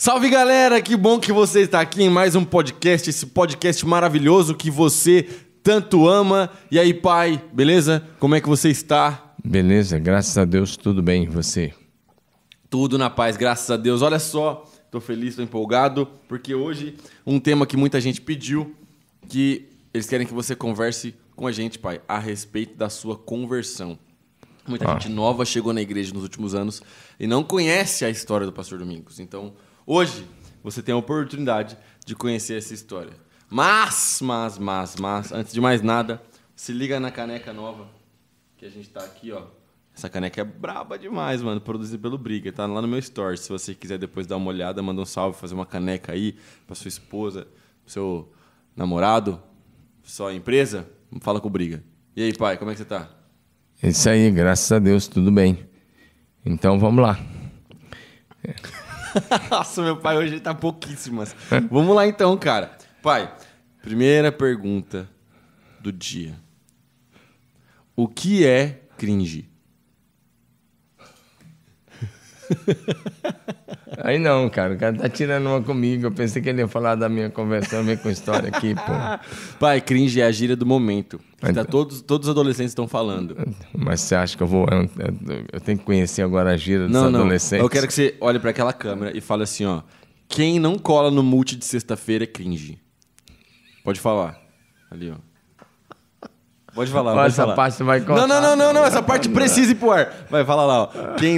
Salve galera, que bom que você está aqui em mais um podcast, esse podcast maravilhoso que você tanto ama. E aí pai, beleza? Como é que você está? Beleza, graças a Deus, tudo bem, e você? Tudo na paz, graças a Deus. Olha só, tô feliz, tô empolgado, porque hoje um tema que muita gente pediu, que eles querem que você converse com a gente, pai, a respeito da sua conversão. Muita gente nova chegou na igreja nos últimos anos e não conhece a história do Pastor Domingos. Então, hoje, você tem a oportunidade de conhecer essa história. Mas, antes de mais nada, se liga na caneca nova que a gente tá aqui, ó. Essa caneca é braba demais, mano, produzida pelo Briga. Tá lá no meu story. Se você quiser depois dar uma olhada, manda um salve, fazer uma caneca aí pra sua esposa, pro seu namorado, sua empresa, fala com o Briga. E aí, pai, como é que você tá? É isso aí, graças a Deus, tudo bem. Então, vamos lá. Nossa, meu pai hoje tá pouquíssimas. Vamos lá então, cara. Pai, primeira pergunta do dia. O que é cringe? Aí não, cara, o cara tá tirando uma comigo. Eu pensei que ele ia falar da minha conversão, minha com história aqui, pô. Pai, cringe é a gíria do momento. Que tá todos os adolescentes estão falando. Mas você acha que eu vou... Eu tenho que conhecer agora a gíria dos adolescentes? Eu quero que você olhe pra aquela câmera e fale assim, ó. Quem não cola no multi de sexta-feira é cringe. Pode falar. Ali, ó. Pode falar, pode essa falar. parte você vai cortar. Não. Essa parte precisa ir pro ar. Vai, fala lá, ó. Quem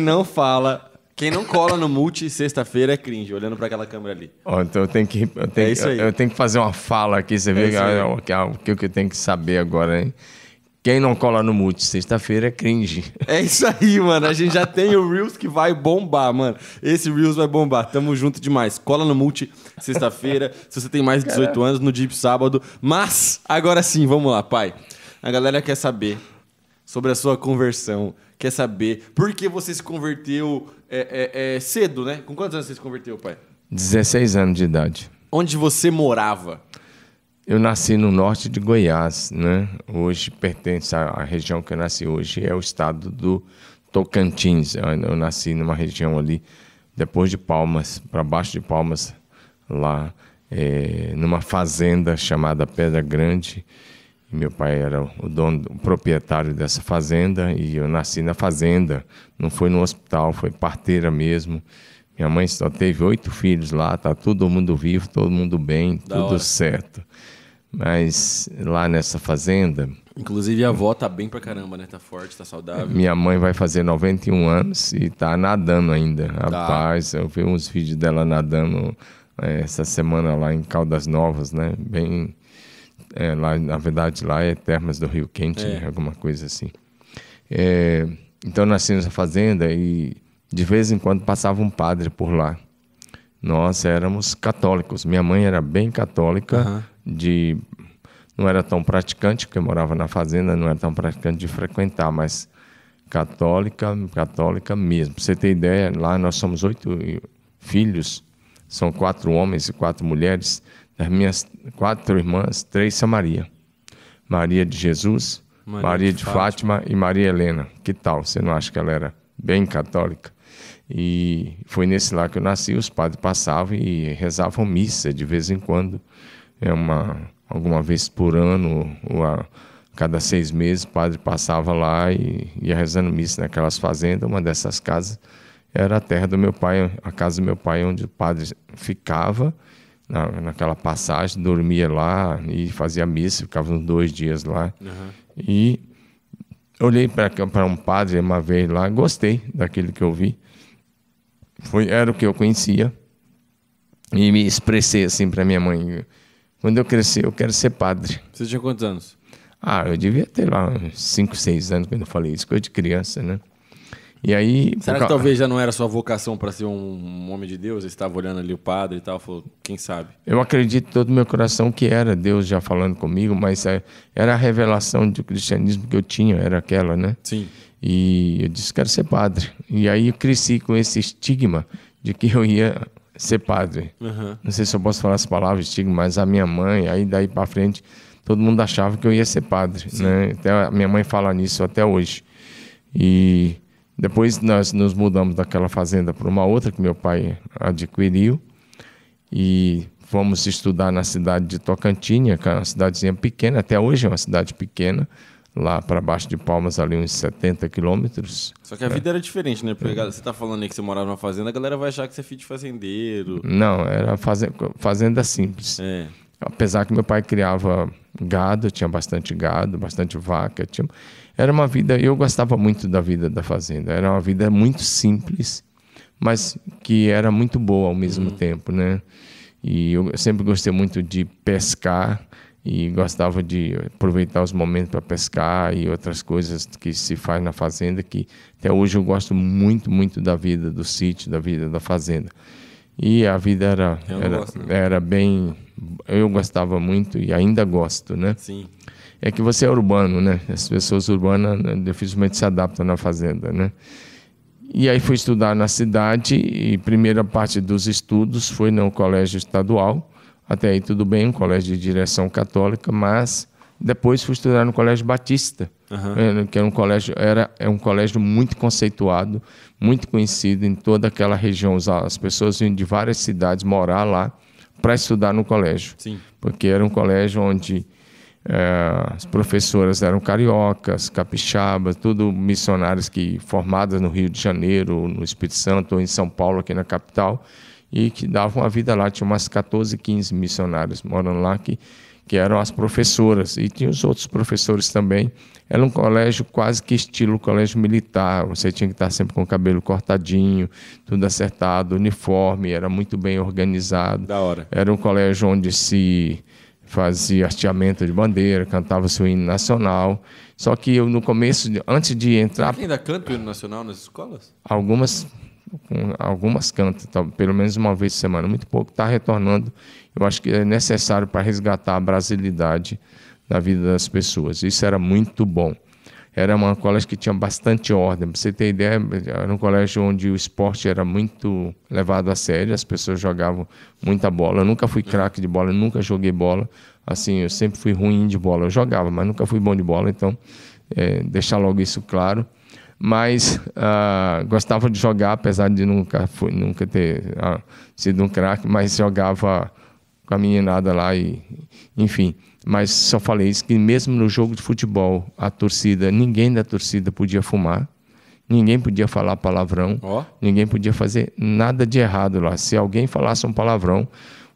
não cola no multi sexta-feira é cringe. Olhando pra aquela câmera ali. Ó, então eu tenho que fazer uma fala aqui. Você vê o que eu tenho que saber agora, hein? Quem não cola no multi sexta-feira é cringe. É isso aí, mano. A gente já tem o Reels que vai bombar, mano. Esse Reels vai bombar. Tamo junto demais. Cola no multi sexta-feira. Se você tem mais de 18 anos, no Deep sábado. Mas, agora sim, vamos lá, pai. A galera quer saber sobre a sua conversão. Quer saber por que você se converteu cedo, né? Com quantos anos você se converteu, pai? 16 anos de idade. Onde você morava? Eu nasci no norte de Goiás, né? Hoje pertence à região que eu nasci hoje, é o estado do Tocantins. Eu nasci numa região ali, depois de Palmas, para baixo de Palmas, lá, numa fazenda chamada Pedra Grande. E meu pai era o proprietário dessa fazenda e eu nasci na fazenda. Não foi no hospital, foi parteira mesmo. Minha mãe só teve 8 filhos lá, tá todo mundo vivo, todo mundo bem, tudo certo. Mas lá nessa fazenda... Inclusive a avó tá bem pra caramba, né? Tá forte, tá saudável. Minha mãe vai fazer 91 anos e tá nadando ainda. Rapaz, eu vi uns vídeos dela nadando essa semana lá em Caldas Novas, né? Bem... lá, na verdade, lá é Termas do Rio Quente, né? Alguma coisa assim. Então, eu nasci nessa fazenda e de vez em quando passava um padre por lá. Nós éramos católicos. Minha mãe era bem católica, não era tão praticante, porque eu morava na fazenda, não era tão praticante de frequentar, mas católica mesmo. Pra você ter ideia, lá nós somos 8 filhos, são 4 homens e 4 mulheres. Das minhas 4 irmãs, 3 são Maria. Maria de Jesus, Maria de Fátima e Maria Helena. Que tal? Você não acha que ela era bem católica? E foi nesse lá que eu nasci. Os padres passavam e rezavam missa de vez em quando. Alguma vez por ano, ou a cada 6 meses, o padre passava lá e ia rezando missa naquelas fazendas. Uma dessas casas era a terra do meu pai, a casa do meu pai, onde o padre ficava. Naquela passagem, dormia lá e fazia missa, ficava uns 2 dias lá. E olhei para um padre uma vez lá, gostei daquilo que eu vi. Era o que eu conhecia. E me expressei assim para minha mãe: quando eu crescer, eu quero ser padre. Você tinha quantos anos? Eu devia ter lá uns 5, 6 anos quando eu falei isso, coisa de criança, né? E aí, será que talvez já não era sua vocação para ser um homem de Deus? Você estava olhando ali o padre e tal, falou, quem sabe? Eu acredito em todo o meu coração que era Deus já falando comigo, mas era a revelação do cristianismo que eu tinha, era aquela, né? Sim. E eu disse, quero ser padre. E aí eu cresci com esse estigma de que eu ia ser padre. Não sei se eu posso falar essa palavra, estigma, mas a minha mãe, aí daí para frente, todo mundo achava que eu ia ser padre, né? Até a minha mãe fala nisso até hoje. E depois nós nos mudamos daquela fazenda para uma outra que meu pai adquiriu. e fomos estudar na cidade de Tocantins, que é uma cidadezinha pequena, até hoje é uma cidade pequena, lá para baixo de Palmas, ali uns 70 quilômetros. Só que a vida era diferente, né? Porque você tá falando aí que você morava numa fazenda, a galera vai achar que você é filho de fazendeiro. Não, era fazenda simples. Apesar que meu pai criava gado, tinha bastante gado, bastante vaca. Era uma vida, eu gostava muito da vida da fazenda. Era uma vida muito simples, mas que era muito boa ao mesmo tempo, né? E eu sempre gostei muito de pescar e gostava de aproveitar os momentos para pescar e outras coisas que se faz na fazenda, que até hoje eu gosto muito, muito da vida do sítio, da vida da fazenda. E a vida era bem... Eu gostava muito e ainda gosto, né? Sim. É que você é urbano, né? As pessoas urbanas dificilmente se adaptam na fazenda, né? E aí fui estudar na cidade e primeira parte dos estudos foi no colégio estadual. Até aí tudo bem, um colégio de direção católica, mas depois fui estudar no colégio batista, que é um colégio muito conceituado, muito conhecido em toda aquela região. As pessoas vinham de várias cidades morar lá para estudar no colégio. Sim. Porque era um colégio onde as professoras eram cariocas, capixabas, tudo missionários formadas no Rio de Janeiro, no Espírito Santo ou em São Paulo, aqui na capital, e que davam a vida lá. Tinha umas 14, 15 missionários morando lá que eram as professoras, e tinha os outros professores também. Era um colégio quase que estilo colégio militar, você tinha que estar sempre com o cabelo cortadinho, tudo acertado, uniforme, era muito bem organizado. Da hora. Era um colégio onde se fazia hasteamento de bandeira, cantava-se o hino nacional. Só que eu, no começo, antes de entrar... Será que ainda canta o hino nacional nas escolas? Algumas cantam, pelo menos uma vez por semana, muito pouco. Está retornando. Eu acho que é necessário para resgatar a brasilidade da vida das pessoas. Isso era muito bom. Era um colégio que tinha bastante ordem. Para você ter ideia, era um colégio onde o esporte era muito levado a sério, as pessoas jogavam muita bola. Eu nunca fui craque de bola, eu nunca joguei bola. Assim, eu sempre fui ruim de bola. Eu jogava, mas nunca fui bom de bola, então deixar logo isso claro. Mas gostava de jogar, apesar de nunca ter sido um craque, mas jogava com a meninada lá, enfim. Mas só falei isso, que mesmo no jogo de futebol, ninguém da torcida podia fumar, ninguém podia falar palavrão, ninguém podia fazer nada de errado lá. Se alguém falasse um palavrão,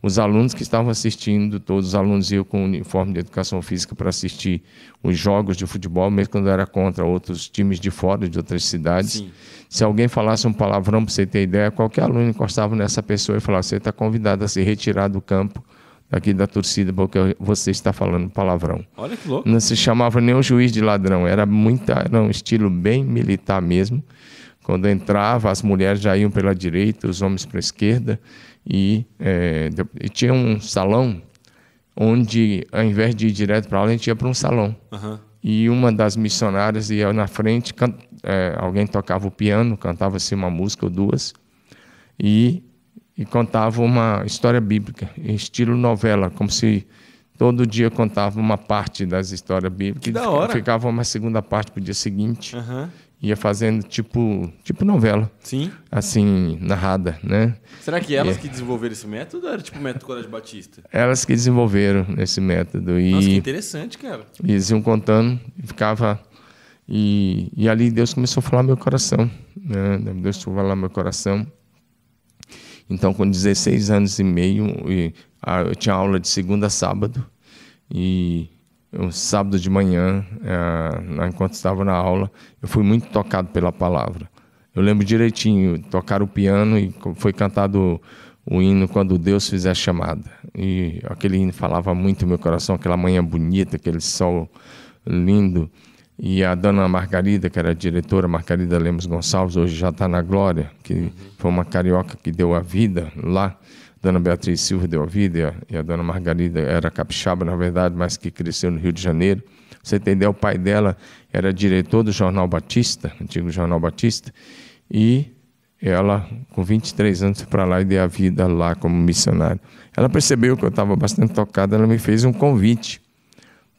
os alunos que estavam assistindo, todos os alunos iam com o uniforme de educação física para assistir os jogos de futebol, mesmo quando era contra outros times de fora, de outras cidades. Sim. Se alguém falasse um palavrão, para você ter ideia, qualquer aluno encostava nessa pessoa e falava: você está convidado a se retirar do campo, aqui da torcida, porque você está falando palavrão. Olha que louco. Não se chamava nem o juiz de ladrão, era um estilo bem militar mesmo. Quando entrava, as mulheres já iam pela direita, os homens para a esquerda. E tinha um salão onde, ao invés de ir direto para aula, a gente ia para um salão. E uma das missionárias ia na frente, alguém tocava o piano, cantava-se uma música ou duas, e contava uma história bíblica, em estilo novela, como se todo dia contava uma parte das histórias bíblicas. Que da hora. Ficava uma segunda parte para o dia seguinte. Ia fazendo tipo novela. Sim. Assim, narrada, né? Será que elas que desenvolveram esse método ou era tipo o método Colégio Batista? Elas que desenvolveram esse método. Nossa, que interessante, cara. Eles iam contando e ficava... E ali Deus começou a falar meu coração, né? Deus começou a falar meu coração. Então, com 16 anos e meio, eu tinha aula de segunda a sábado. E... um sábado de manhã, enquanto estava na aula, eu fui muito tocado pela palavra. Eu lembro direitinho, tocaram o piano e foi cantado o hino Quando Deus Fizer a Chamada. E aquele hino falava muito no meu coração, aquela manhã bonita, aquele sol lindo. E a dona Margarida, que era a diretora, Margarida Lemos Gonçalves, hoje já está na glória, que foi uma carioca que deu a vida lá. Dona Beatriz Silva deu a vida, e a dona Margarida era capixaba, na verdade, mas que cresceu no Rio de Janeiro. Você tem ideia, o pai dela era diretor do Jornal Batista, antigo Jornal Batista, e ela, com 23 anos, foi para lá e deu a vida lá como missionária. Ela percebeu que eu estava bastante tocado, ela me fez um convite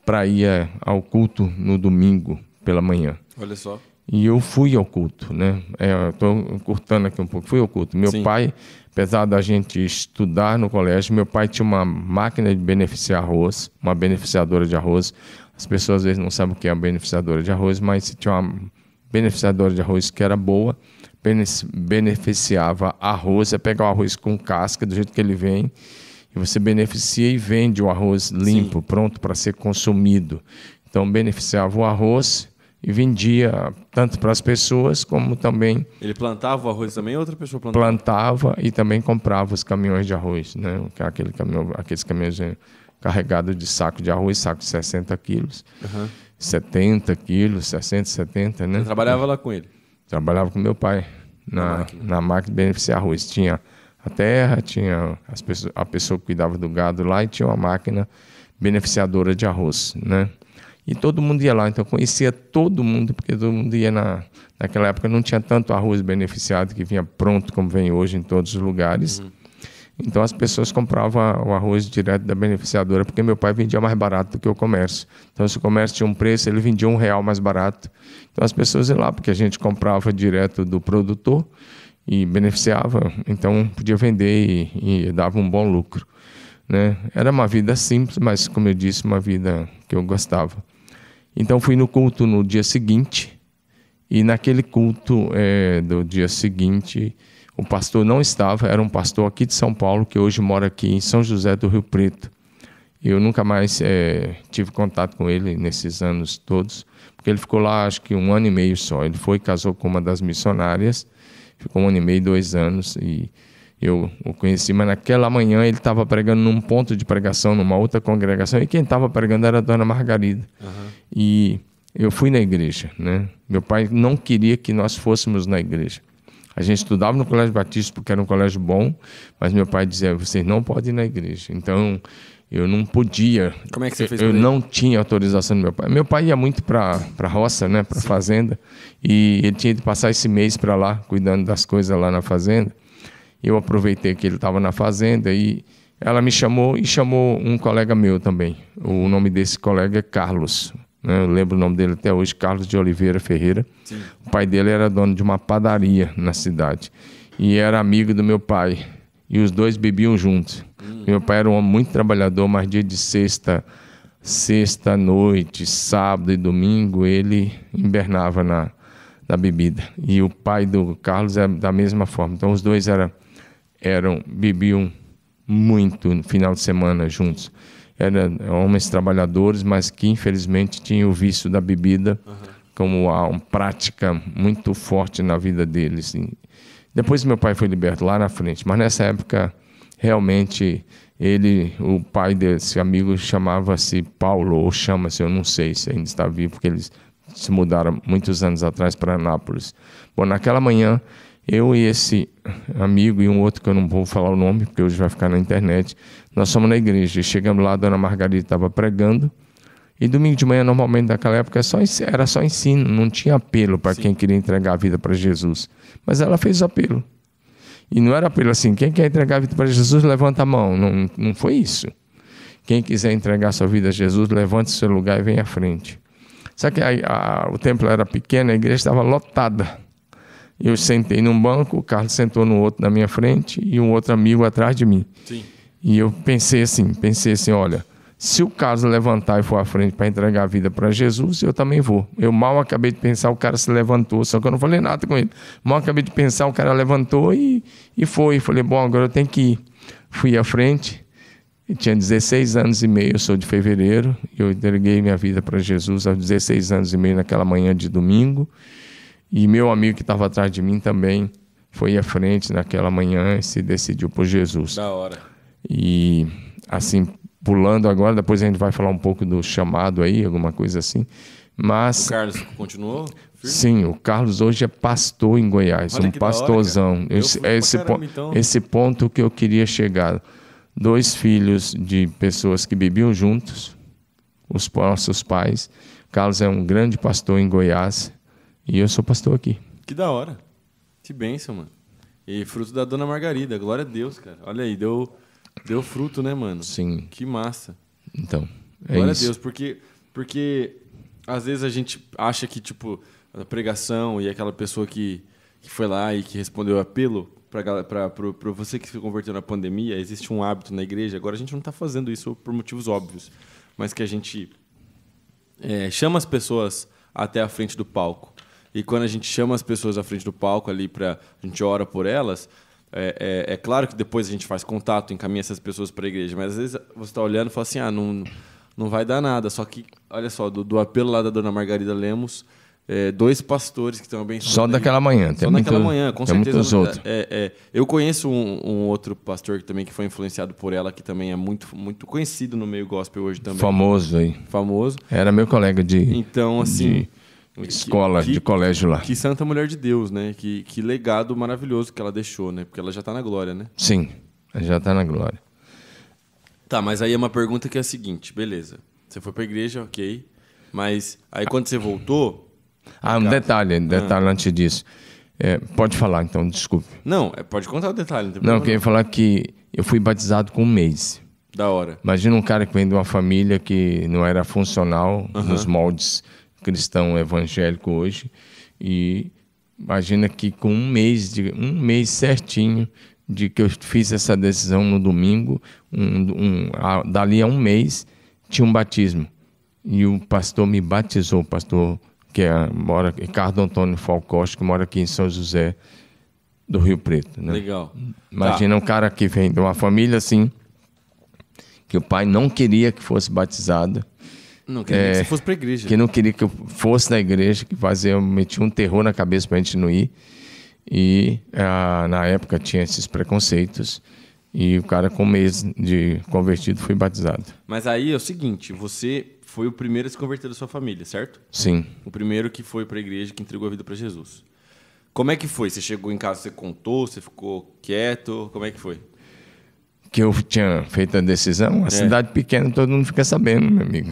para ir ao culto no domingo, pela manhã. Olha só. E eu fui ao culto, né? Eu estou cortando aqui um pouco. Fui ao culto. Meu pai, apesar da gente estudar no colégio, meu pai tinha uma máquina de beneficiar arroz, uma beneficiadora de arroz. As pessoas às vezes não sabem o que é uma beneficiadora de arroz, mas tinha uma beneficiadora de arroz que era boa, beneficiava arroz. Você pega o arroz com casca, do jeito que ele vem, e você beneficia e vende o arroz limpo, pronto para ser consumido. Então, beneficiava o arroz e vendia tanto para as pessoas como também... Ele plantava o arroz também ou outra pessoa plantava? Plantava e também comprava os caminhões de arroz, né? Aqueles caminhões carregados de saco de arroz, saco de 60 quilos, 70 quilos, 60, 70, né? Você trabalhava lá com ele? Trabalhava com meu pai na máquina de beneficiar arroz. Tinha a terra, tinha a pessoa que cuidava do gado lá e tinha uma máquina beneficiadora de arroz, né? E todo mundo ia lá, então eu conhecia todo mundo, porque todo mundo ia naquela época não tinha tanto arroz beneficiado que vinha pronto como vem hoje em todos os lugares. Então as pessoas compravam o arroz direto da beneficiadora, porque meu pai vendia mais barato do que o comércio. Então se o comércio tinha um preço, ele vendia R$1 mais barato. Então as pessoas iam lá, porque a gente comprava direto do produtor e beneficiava, então podia vender e dava um bom lucro, né? Era uma vida simples, mas como eu disse, uma vida que eu gostava. Então fui no culto no dia seguinte, e naquele culto do dia seguinte, o pastor não estava, era um pastor aqui de São Paulo, que hoje mora aqui em São José do Rio Preto. Eu nunca mais tive contato com ele nesses anos todos, porque ele ficou lá acho que 1 ano e meio só. Ele foi e casou com uma das missionárias, ficou 1 ano e meio, 2 anos, e eu o conheci, mas naquela manhã ele estava pregando num ponto de pregação, numa outra congregação, e quem estava pregando era a dona Margarida. E eu fui na igreja, né? Meu pai não queria que nós fôssemos na igreja. A gente estudava no Colégio Batista porque era um colégio bom, mas meu pai dizia, vocês não podem ir na igreja. Então, eu não podia. Como é que você fez? Eu não tinha autorização do meu pai. Meu pai ia muito para a roça, né? Para a fazenda, e ele tinha de passar esse mês para lá, cuidando das coisas lá na fazenda. Eu aproveitei que ele estava na fazenda e ela me chamou e chamou um colega meu também. O nome desse colega é Carlos. Eu lembro o nome dele até hoje, Carlos de Oliveira Ferreira. Sim. O pai dele era dono de uma padaria na cidade. E era amigo do meu pai. E os dois bebiam juntos. Meu pai era um homem muito trabalhador, mas dia de sexta noite, sábado e domingo, ele invernava na bebida. E o pai do Carlos era da mesma forma. Então os dois bebiam muito no final de semana juntos. Eram homens trabalhadores, mas que infelizmente tinham o vício da bebida como uma prática muito forte na vida deles. Depois meu pai foi liberto lá na frente, mas nessa época realmente o pai desse amigo chamava-se Paulo, ou chama-se, eu não sei se ainda está vivo, porque eles se mudaram muitos anos atrás para Anápolis. Bom, naquela manhã eu e esse amigo e um outro que eu não vou falar o nome, porque hoje vai ficar na internet, nós fomos na igreja. Chegamos lá, a dona Margarida estava pregando. E domingo de manhã, normalmente, naquela época, era só ensino, não tinha apelo para quem queria entregar a vida para Jesus. Mas ela fez o apelo. E não era apelo assim, quem quer entregar a vida para Jesus, levanta a mão. Não foi isso. Quem quiser entregar sua vida a Jesus, levante seu lugar e venha à frente. Só que o templo era pequeno, a igreja estava lotada. Eu sentei num banco, o Carlos sentou no outro na minha frente e um outro amigo atrás de mim. Sim. E eu pensei assim, olha, se o Carlos levantar e for à frente para entregar a vida para Jesus, eu também vou. Eu mal acabei de pensar, o cara se levantou, só que eu não falei nada com ele. Mal acabei de pensar, o cara levantou e foi. Falei, bom, agora eu tenho que ir. Fui à frente, eu tinha 16 anos e meio, eu sou de fevereiro, e eu entreguei minha vida para Jesus aos 16 anos e meio naquela manhã de domingo. E meu amigo que estava atrás de mim também foi à frente naquela manhã e se decidiu por Jesus. Da hora. E assim, pulando agora, depois a gente vai falar um pouco do chamado aí, alguma coisa assim. Mas, o Carlos continuou? Firme? Sim, o Carlos hoje é pastor em Goiás, um pastorzão. Esse ponto que eu queria chegar. 2 filhos de pessoas que bebiam juntos, os nossos pais. Carlos é um grande pastor em Goiás. E eu sou pastor aqui. Que da hora. Que bênção, mano. E fruto da dona Margarida. Glória a Deus, cara. Olha aí, deu fruto, né, mano? Sim. Que massa. Então, Glória a Deus, porque Às vezes a gente acha que, tipo, a pregação e aquela pessoa que foi lá e que respondeu o apelo para você que se converteu na pandemia, existe um hábito na igreja. Agora a gente não está fazendo isso por motivos óbvios, mas que a gente chama as pessoas até a frente do palco. E quando a gente chama as pessoas à frente do palco ali, a gente ora por elas, é claro que depois a gente faz contato, encaminha essas pessoas para a igreja, mas às vezes você está olhando e fala assim, não vai dar nada. Só que, olha só, do apelo lá da dona Margarida Lemos, 2 pastores que estão abençoando. Só daquela manhã. Só daquela manhã, com certeza. Muitos outros. Eu conheço um outro pastor que foi influenciado por ela, que também é muito, muito conhecido no meio gospel hoje também. Famoso aí. Famoso. Era meu colega de... Então, assim... de colégio lá. Que santa mulher de Deus, né? Que legado maravilhoso que ela deixou, né? Porque ela já está na glória, né? Sim, ela já está na glória. Tá, mas aí é uma pergunta que é a seguinte, beleza. Você foi para a igreja, ok. Mas aí quando você voltou... Um detalhe antes disso. Pode falar, então, desculpe. Não, pode contar o detalhe. Não, eu queria falar que eu fui batizado com 1 mês. Da hora. Imagina um cara que vem de uma família que não era funcional nos moldes cristão evangélico hoje, e imagina que com um mês certinho de que eu fiz essa decisão no domingo, dali a 1 mês tinha um batismo, e o pastor me batizou, o pastor Ricardo Antônio Falcoste, que mora aqui em São José do Rio Preto, né? Legal. Imagina um cara que vem de uma família assim, que o pai não queria que fosse batizado. Não queria que você fosse para a igreja. Que não queria que eu fosse na igreja, que metia um terror na cabeça para a gente não ir. E na época tinha esses preconceitos. E o cara com 1 mês de convertido foi batizado. Mas aí é o seguinte, você foi o primeiro a se converter da sua família, certo? Sim. O primeiro que foi para a igreja, que entregou a vida para Jesus. Como é que foi? Você chegou em casa, você contou, você ficou quieto? Como é que foi? Que eu tinha feito a decisão, a cidade pequena todo mundo fica sabendo, meu amigo.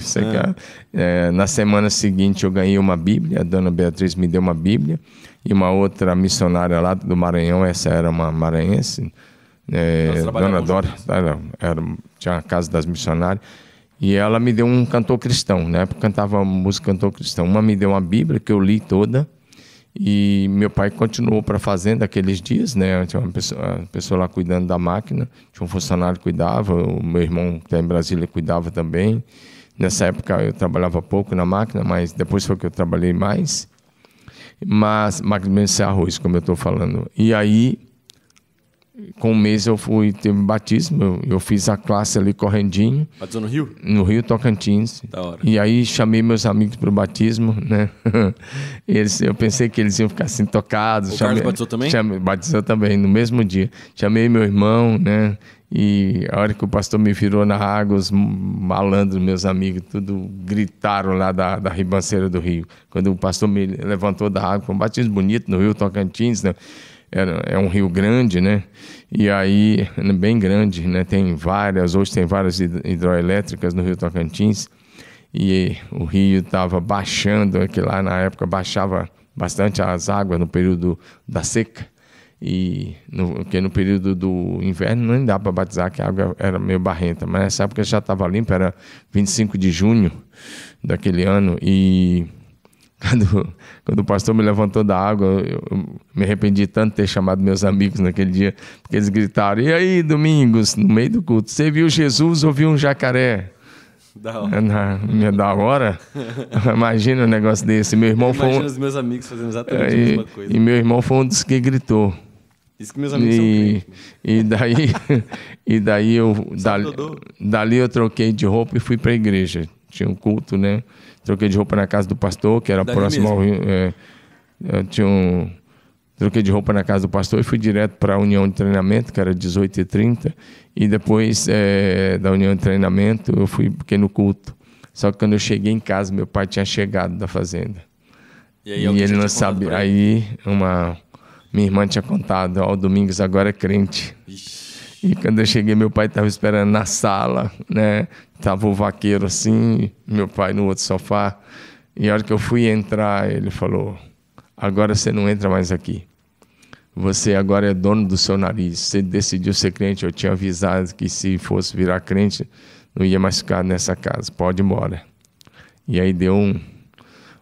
Na semana seguinte eu ganhei uma Bíblia, a dona Beatriz me deu uma Bíblia, e uma outra missionária lá do Maranhão, essa era uma maranhense, dona Dora, tinha a Casa das Missionárias, e ela me deu um cantor cristão, na época cantava música cantor cristão. Uma me deu uma Bíblia que eu li toda, e meu pai continuou para a fazenda aqueles dias, né? Tinha uma pessoa lá cuidando da máquina, tinha um funcionário que cuidava, o meu irmão que está em Brasília cuidava também. Nessa época eu trabalhava pouco na máquina, mas depois foi que eu trabalhei mais. Mas máquina de arroz, como eu estou falando. E aí, com 1 mês eu teve batismo, eu fiz a classe ali correndinho. Batizou no Rio? No Rio Tocantins. Da hora. E aí chamei meus amigos para o batismo, né? Eu pensei que eles iam ficar assim tocados. O Carlos batizou também? Batizou também, no mesmo dia. Chamei meu irmão, né? E a hora que o pastor me virou na água, os malandros, meus amigos, tudo gritaram lá da ribanceira do rio. Quando o pastor me levantou da água, foi um batismo bonito no Rio Tocantins, né? É um rio grande, né? E aí, bem grande, né? Hoje tem várias hidroelétricas no Rio Tocantins. E o rio estava baixando, que lá na época baixava bastante as águas no período da seca. Porque no período do inverno não dá para batizar, que a água era meio barrenta. Mas nessa época já estava limpa, era 25 de junho daquele ano. E quando o pastor me levantou da água, eu me arrependi tanto de ter chamado meus amigos naquele dia, porque eles gritaram: e aí, Domingos, no meio do culto, você viu Jesus ou viu um jacaré? Da hora. Da hora? Imagina um negócio desse. Meu irmão Imagina os meus amigos fazendo exatamente a mesma coisa. E meu irmão foi um dos que gritou. Isso que meus amigos são crentes. Dali eu troquei de roupa e fui para a igreja. Tinha um culto, né? Troquei de roupa na casa do pastor, que era próximo ao Rio. Troquei de roupa na casa do pastor e fui direto para a união de treinamento, que era 18h30. E depois da união de treinamento, eu fiquei no culto. Só que quando eu cheguei em casa, meu pai tinha chegado da fazenda. E aí, ele não sabia. Aí minha irmã tinha contado: o Domingos agora é crente. Ixi. E quando eu cheguei, meu pai estava esperando na sala, né? Tava o vaqueiro assim, meu pai no outro sofá. E a hora que eu fui entrar, ele falou: agora você não entra mais aqui. Você agora é dono do seu nariz. Você decidiu ser crente. Eu tinha avisado que se fosse virar crente, não ia mais ficar nessa casa. Pode ir embora. E aí deu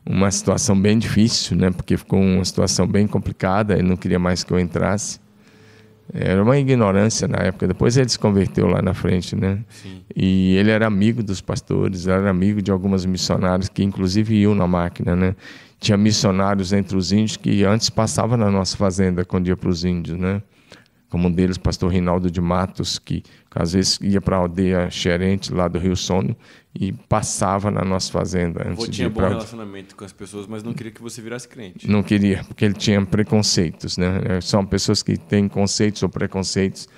uma situação bem difícil, né? Porque ficou uma situação bem complicada, ele não queria mais que eu entrasse. Era uma ignorância na época. Depois ele se converteu lá na frente, né? Sim. E ele era amigo dos pastores, era amigo de algumas missionárias que inclusive iam na máquina, né? Tinha missionários entre os índios que antes passavam na nossa fazenda quando ia para os índios, né? Como um deles, pastor Rinaldo de Matos, que às vezes ia para a aldeia Xerente, lá do Rio Sono, e passava na nossa fazenda. Vô tinha bom relacionamento com as pessoas, mas não queria que você virasse crente. Não queria, porque ele tinha preconceitos, né? São pessoas que têm conceitos ou preconceitos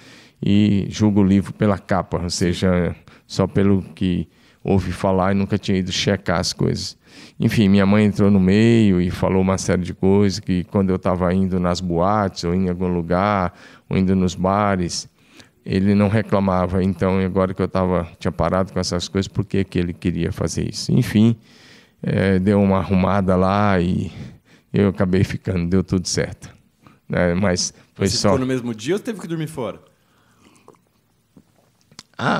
e julgam o livro pela capa, ou seja, só pelo que ouve falar e nunca tinha ido checar as coisas. Enfim, minha mãe entrou no meio e falou uma série de coisas, que quando eu estava indo nas boates ou em algum lugar, ou indo nos bares, ele não reclamava. Então, agora que eu tinha parado com essas coisas, por que ele queria fazer isso? Enfim, deu uma arrumada lá e eu acabei ficando, deu tudo certo. Mas foi Você ficou no mesmo dia ou teve que dormir fora?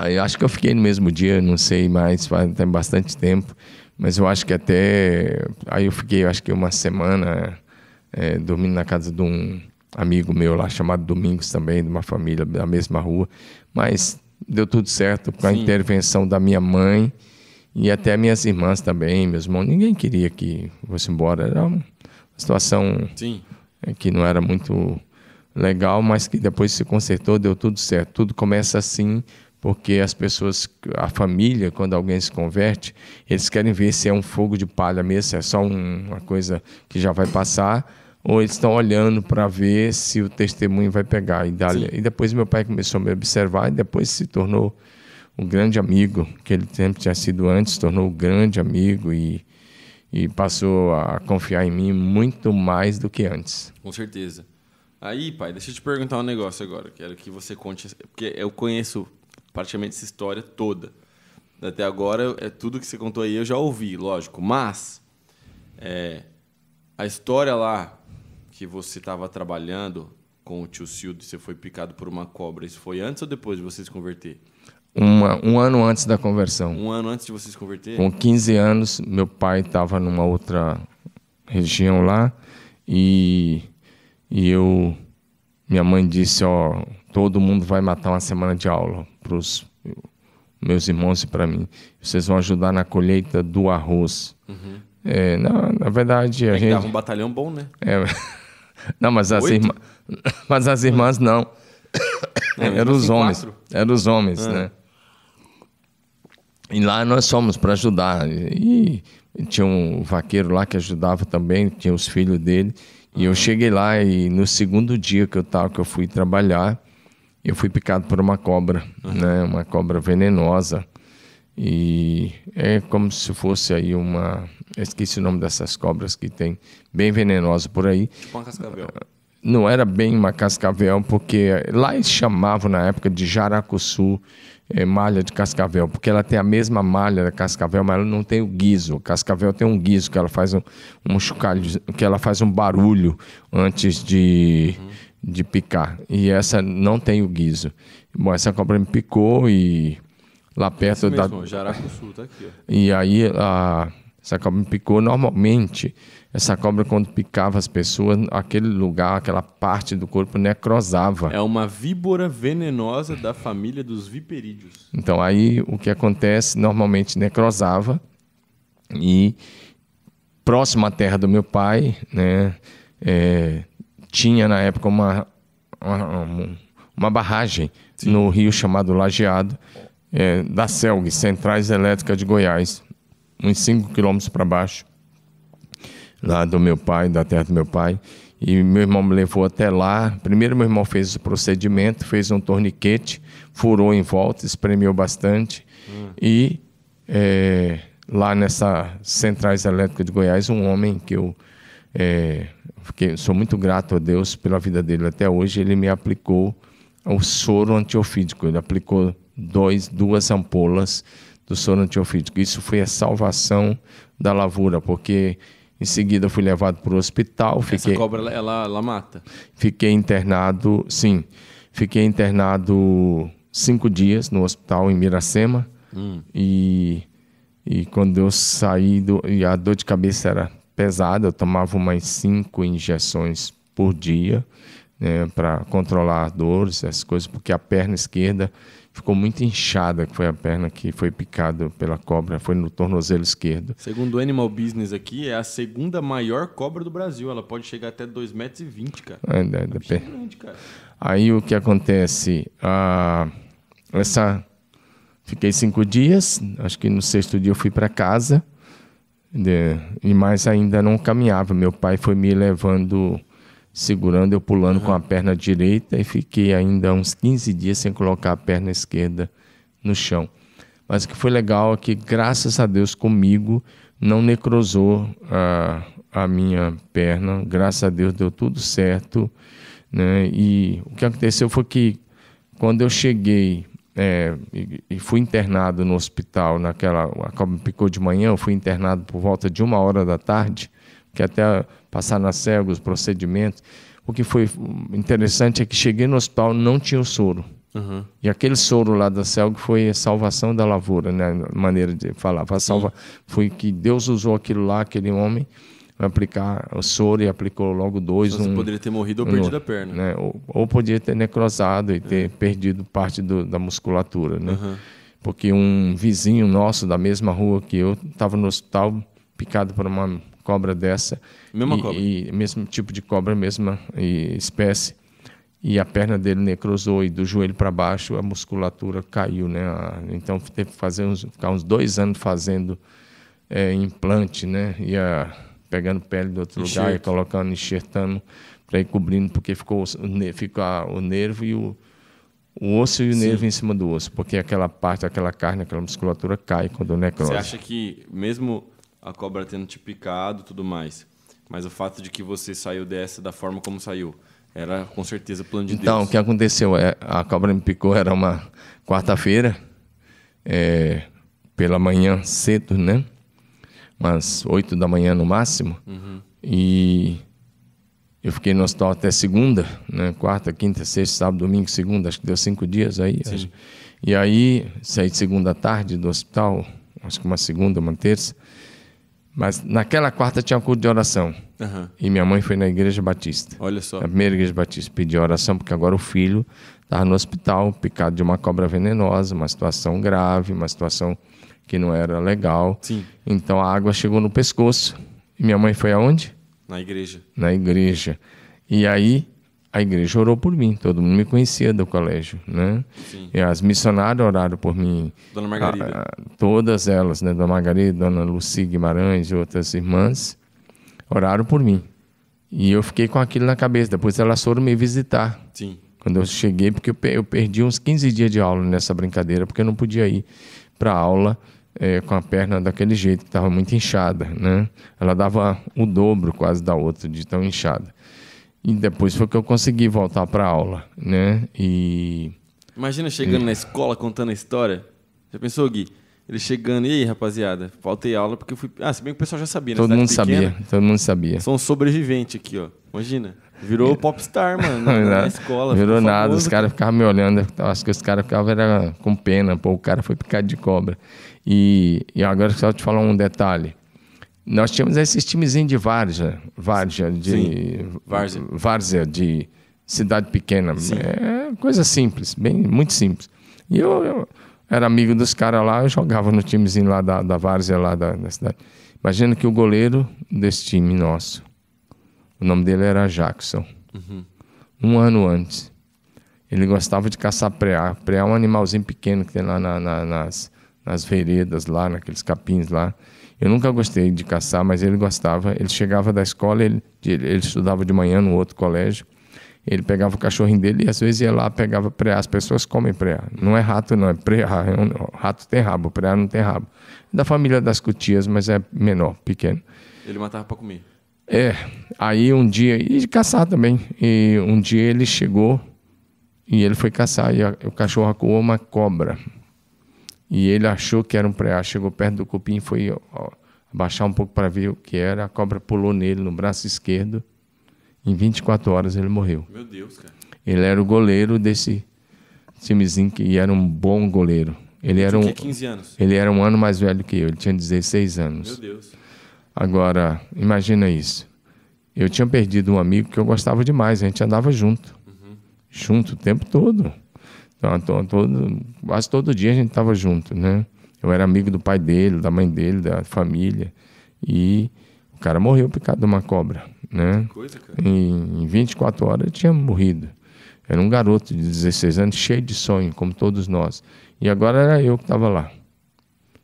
Eu acho que eu fiquei no mesmo dia, não sei mais, tem bastante tempo. Mas eu acho que aí eu fiquei, acho que uma semana dormindo na casa de um amigo meu lá, chamado Domingos também, de uma família da mesma rua. Mas deu tudo certo com a intervenção da minha mãe e até minhas irmãs também, meus irmãos. Ninguém queria que fosse embora. Era uma situação que não era muito legal, mas que depois se consertou, deu tudo certo. Tudo começa assim, porque as pessoas, a família, quando alguém se converte, eles querem ver se é um fogo de palha mesmo, se é só uma coisa que já vai passar, ou eles estão olhando para ver se o testemunho vai pegar. E depois meu pai começou a me observar e depois se tornou um grande amigo, que ele sempre tinha sido antes, se tornou um grande amigo e passou a confiar em mim muito mais do que antes. Com certeza. Aí, pai, deixa eu te perguntar um negócio agora. Quero que você conte, porque eu conheço praticamente essa história toda. Até agora, tudo que você contou aí eu já ouvi, lógico. Mas a história lá que você estava trabalhando com o tio Cildo, você foi picado por uma cobra, isso foi antes ou depois de você se converter? Um ano antes da conversão. Um ano antes de você se converter? Com 15 anos, meu pai estava numa outra região lá e minha mãe disse, todo mundo vai matar uma semana de aula para os meus irmãos e para mim. Vocês vão ajudar na colheita do arroz. Uhum. Na verdade, a gente... dava um batalhão bom, né? Não, mas as irmãs não. Eram os homens. Eram os homens, né? E lá nós fomos para ajudar. E tinha um vaqueiro lá que ajudava também, tinha os filhos dele. E eu cheguei lá e no segundo dia que eu fui trabalhar, eu fui picado por uma cobra, né? Uma cobra venenosa. E é como se fosse aí eu esqueci o nome dessas cobras que tem, bem venenosa por aí. Tipo uma cascavel. Não era bem uma cascavel, porque lá eles chamavam na época de jaracuçu, malha de cascavel, porque ela tem a mesma malha da cascavel, mas ela não tem o guiso. A cascavel tem um guiso, que ela faz um chocalho, que ela faz um barulho antes de picar. E essa não tem o guiso. Bom, essa cobra me picou e lá perto mesmo, jaracuçu, tá aqui, ó. E aí essa cobra me picou. Normalmente, essa cobra, quando picava as pessoas, aquele lugar, aquela parte do corpo necrosava. É uma víbora venenosa da família dos viperídeos. Então, aí o que acontece, normalmente necrosava. E próximo à terra do meu pai, né, tinha na época uma barragem no rio chamado Lajeado, da CELG, Centrais Elétricas de Goiás, uns 5 quilômetros para baixo, lá do meu pai, da terra do meu pai. E meu irmão me levou até lá. Primeiro meu irmão fez o procedimento, fez um torniquete, furou em volta, espremeu bastante. E lá nessa Centrais Elétricas de Goiás, um homem que eu sou muito grato a Deus pela vida dele até hoje, ele me aplicou o soro antiofídico. Ele aplicou duas ampolas do soro antiofídico. Isso foi a salvação da lavoura, porque em seguida fui levado para o hospital. Essa cobra, ela mata? Fiquei internado 5 dias no hospital em Miracema. E E quando eu saí, e a dor de cabeça era pesada, eu tomava umas 5 injeções por dia, né, para controlar dores, essas coisas, porque a perna esquerda ficou muito inchada, que foi a perna que foi picada pela cobra, foi no tornozelo esquerdo. Segundo o Animal Business aqui, é a segunda maior cobra do Brasil. Ela pode chegar até 2,20 m, cara. É grande, cara. Aí o que acontece? Fiquei 5 dias, acho que no 6º dia eu fui para casa, e mais ainda não caminhava. Meu pai foi me levando, segurando, eu pulando com a perna direita, e fiquei ainda uns 15 dias sem colocar a perna esquerda no chão. Mas o que foi legal é que, graças a Deus, comigo não necrosou a minha perna. Graças a Deus deu tudo certo, né? E o que aconteceu foi que, quando eu cheguei e fui internado no hospital, a cobra me picou de manhã, eu fui internado por volta de 1h da tarde, que até passar na cega os procedimentos. O que foi interessante é que cheguei no hospital, não tinha o soro. Uhum. E aquele soro lá da Celg foi a salvação da lavoura, né? Maneira de falar. Foi que Deus usou aquilo lá, aquele homem, para aplicar o soro, e aplicou logo 2. Você poderia ter morrido ou perdido a perna. Né? Ou podia ter necrosado e ter perdido parte da musculatura, né? Uhum. Porque um vizinho nosso da mesma rua que eu estava no hospital, picado por uma cobra dessa. Mesma cobra? Mesmo tipo de cobra, mesma espécie. E a perna dele necrosou, e do joelho para baixo a musculatura caiu, né? Então teve que ficar uns 2 anos fazendo implante, né? Pegando pele de outro lugar e colocando, enxertando, para ir cobrindo, porque fica o nervo e o osso e o nervo em cima do osso, porque aquela parte, aquela carne, aquela musculatura cai quando necrose. Você acha que, mesmo a cobra tendo te picado e tudo mais, mas o fato de que você saiu dessa da forma como saiu, era com certeza plano de Deus? Então, o que aconteceu? A cobra me picou, era uma quarta-feira, pela manhã cedo, né? Umas 8 da manhã no máximo. Uhum. E eu fiquei no hospital até segunda, né? Quarta, quinta, sexta, sábado, domingo, segunda, acho que deu 5 dias aí. E aí, saí de segunda à tarde do hospital, acho que uma segunda, uma terça. Mas naquela quarta tinha um culto de oração. Uhum. E minha mãe foi na igreja batista. Olha só. Na primeira igreja batista, pediu oração, porque agora o filho estava no hospital, picado de uma cobra venenosa, uma situação grave, uma situação que não era legal. Sim. Então a água chegou no pescoço. E minha mãe foi aonde? Na igreja. Na igreja. E aí a igreja orou por mim. Todo mundo me conhecia do colégio, né? Sim. E as missionárias oraram por mim. Dona Margarida. Todas elas, né? Dona Margarida, Dona Lucy Guimarães e outras irmãs oraram por mim. E eu fiquei com aquilo na cabeça. Depois elas foram me visitar. Sim. Quando eu cheguei, porque eu perdi uns 15 dias de aula nessa brincadeira, porque eu não podia ir para a aula com a perna daquele jeito, que estava muito inchada, né? Ela dava o dobro quase da outra, de tão inchada. E depois foi que eu consegui voltar para a aula, né? Imagina chegando na escola contando a história. Já pensou, Gui? Ele chegando, e aí, rapaziada? Faltei aula porque eu fui... se bem que o pessoal já sabia, né? Todo mundo sabia. Sou um sobrevivente aqui, ó. Imagina. Virou popstar, mano, na escola. Virou nada, os caras ficavam me olhando. Acho que os caras ficavam com pena. Pô, o cara foi picado de cobra. E agora só te falar um detalhe. Nós tínhamos esses timezinhos de várzea de cidade pequena. Coisa simples, muito simples. E eu era amigo dos caras lá, eu jogava no timezinho lá da várzea lá da cidade. Imagina que o goleiro desse time nosso, o nome dele era Jackson. Uhum. 1 ano antes, ele gostava de caçar preá. Preá é um animalzinho pequeno que tem lá nas veredas, lá naqueles capins lá. Eu nunca gostei de caçar, mas ele gostava. Ele chegava da escola, ele estudava de manhã no outro colégio. Ele pegava o cachorrinho dele e às vezes ia lá, pegava preá. As pessoas comem preá. Não é rato, não, é preá. Rato tem rabo, preá não tem rabo. Da família das cutias, mas é menor, pequeno. Ele matava para comer. Aí um dia, e de caçar também. E um dia ele chegou e ele foi caçar e o cachorro acuou uma cobra. E ele achou que era um preá. Chegou perto do cupim e foi abaixar um pouco para ver o que era. A cobra pulou nele no braço esquerdo. Em 24 horas ele morreu. Meu Deus, cara. Ele era o goleiro desse timezinho e era um bom goleiro. Ele era tinha 15 anos? Ele era um ano mais velho que eu, ele tinha 16 anos. Meu Deus. Agora, imagina isso. Eu tinha perdido um amigo que eu gostava demais, a gente andava junto. Junto o tempo todo. Então, quase todo dia a gente estava junto, né? Eu era amigo do pai dele, da mãe dele, da família. E o cara morreu picado de uma cobra, né? Que coisa, cara. Em 24 horas ele tinha morrido. Era um garoto de 16 anos, cheio de sonho, como todos nós. E agora era eu que estava lá.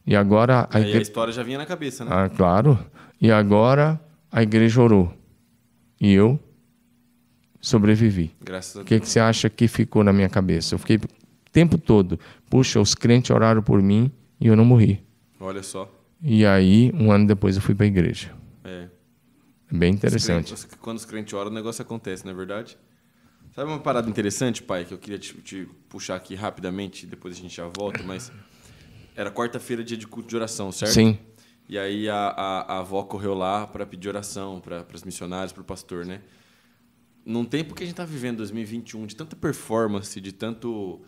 E agora... Aí a história já vinha na cabeça, né? Ah, claro. E agora a igreja orou. E eu sobrevivi. Graças a O Deus. que você acha que ficou na minha cabeça? Eu fiquei o tempo todo. Puxa, os crentes oraram por mim e eu não morri. Olha só. E aí, um ano depois, eu fui para a igreja. É. É bem interessante. Quando os crentes oram, o negócio acontece, não é verdade? Sabe uma parada interessante, pai, que eu queria te puxar aqui rapidamente, depois a gente já volta, mas era quarta-feira, dia de culto de oração, certo? Sim. E aí a avó correu lá para pedir oração para os missionários, para o pastor, né? Num tempo que a gente está vivendo, 2021, de tanta performance, de tanto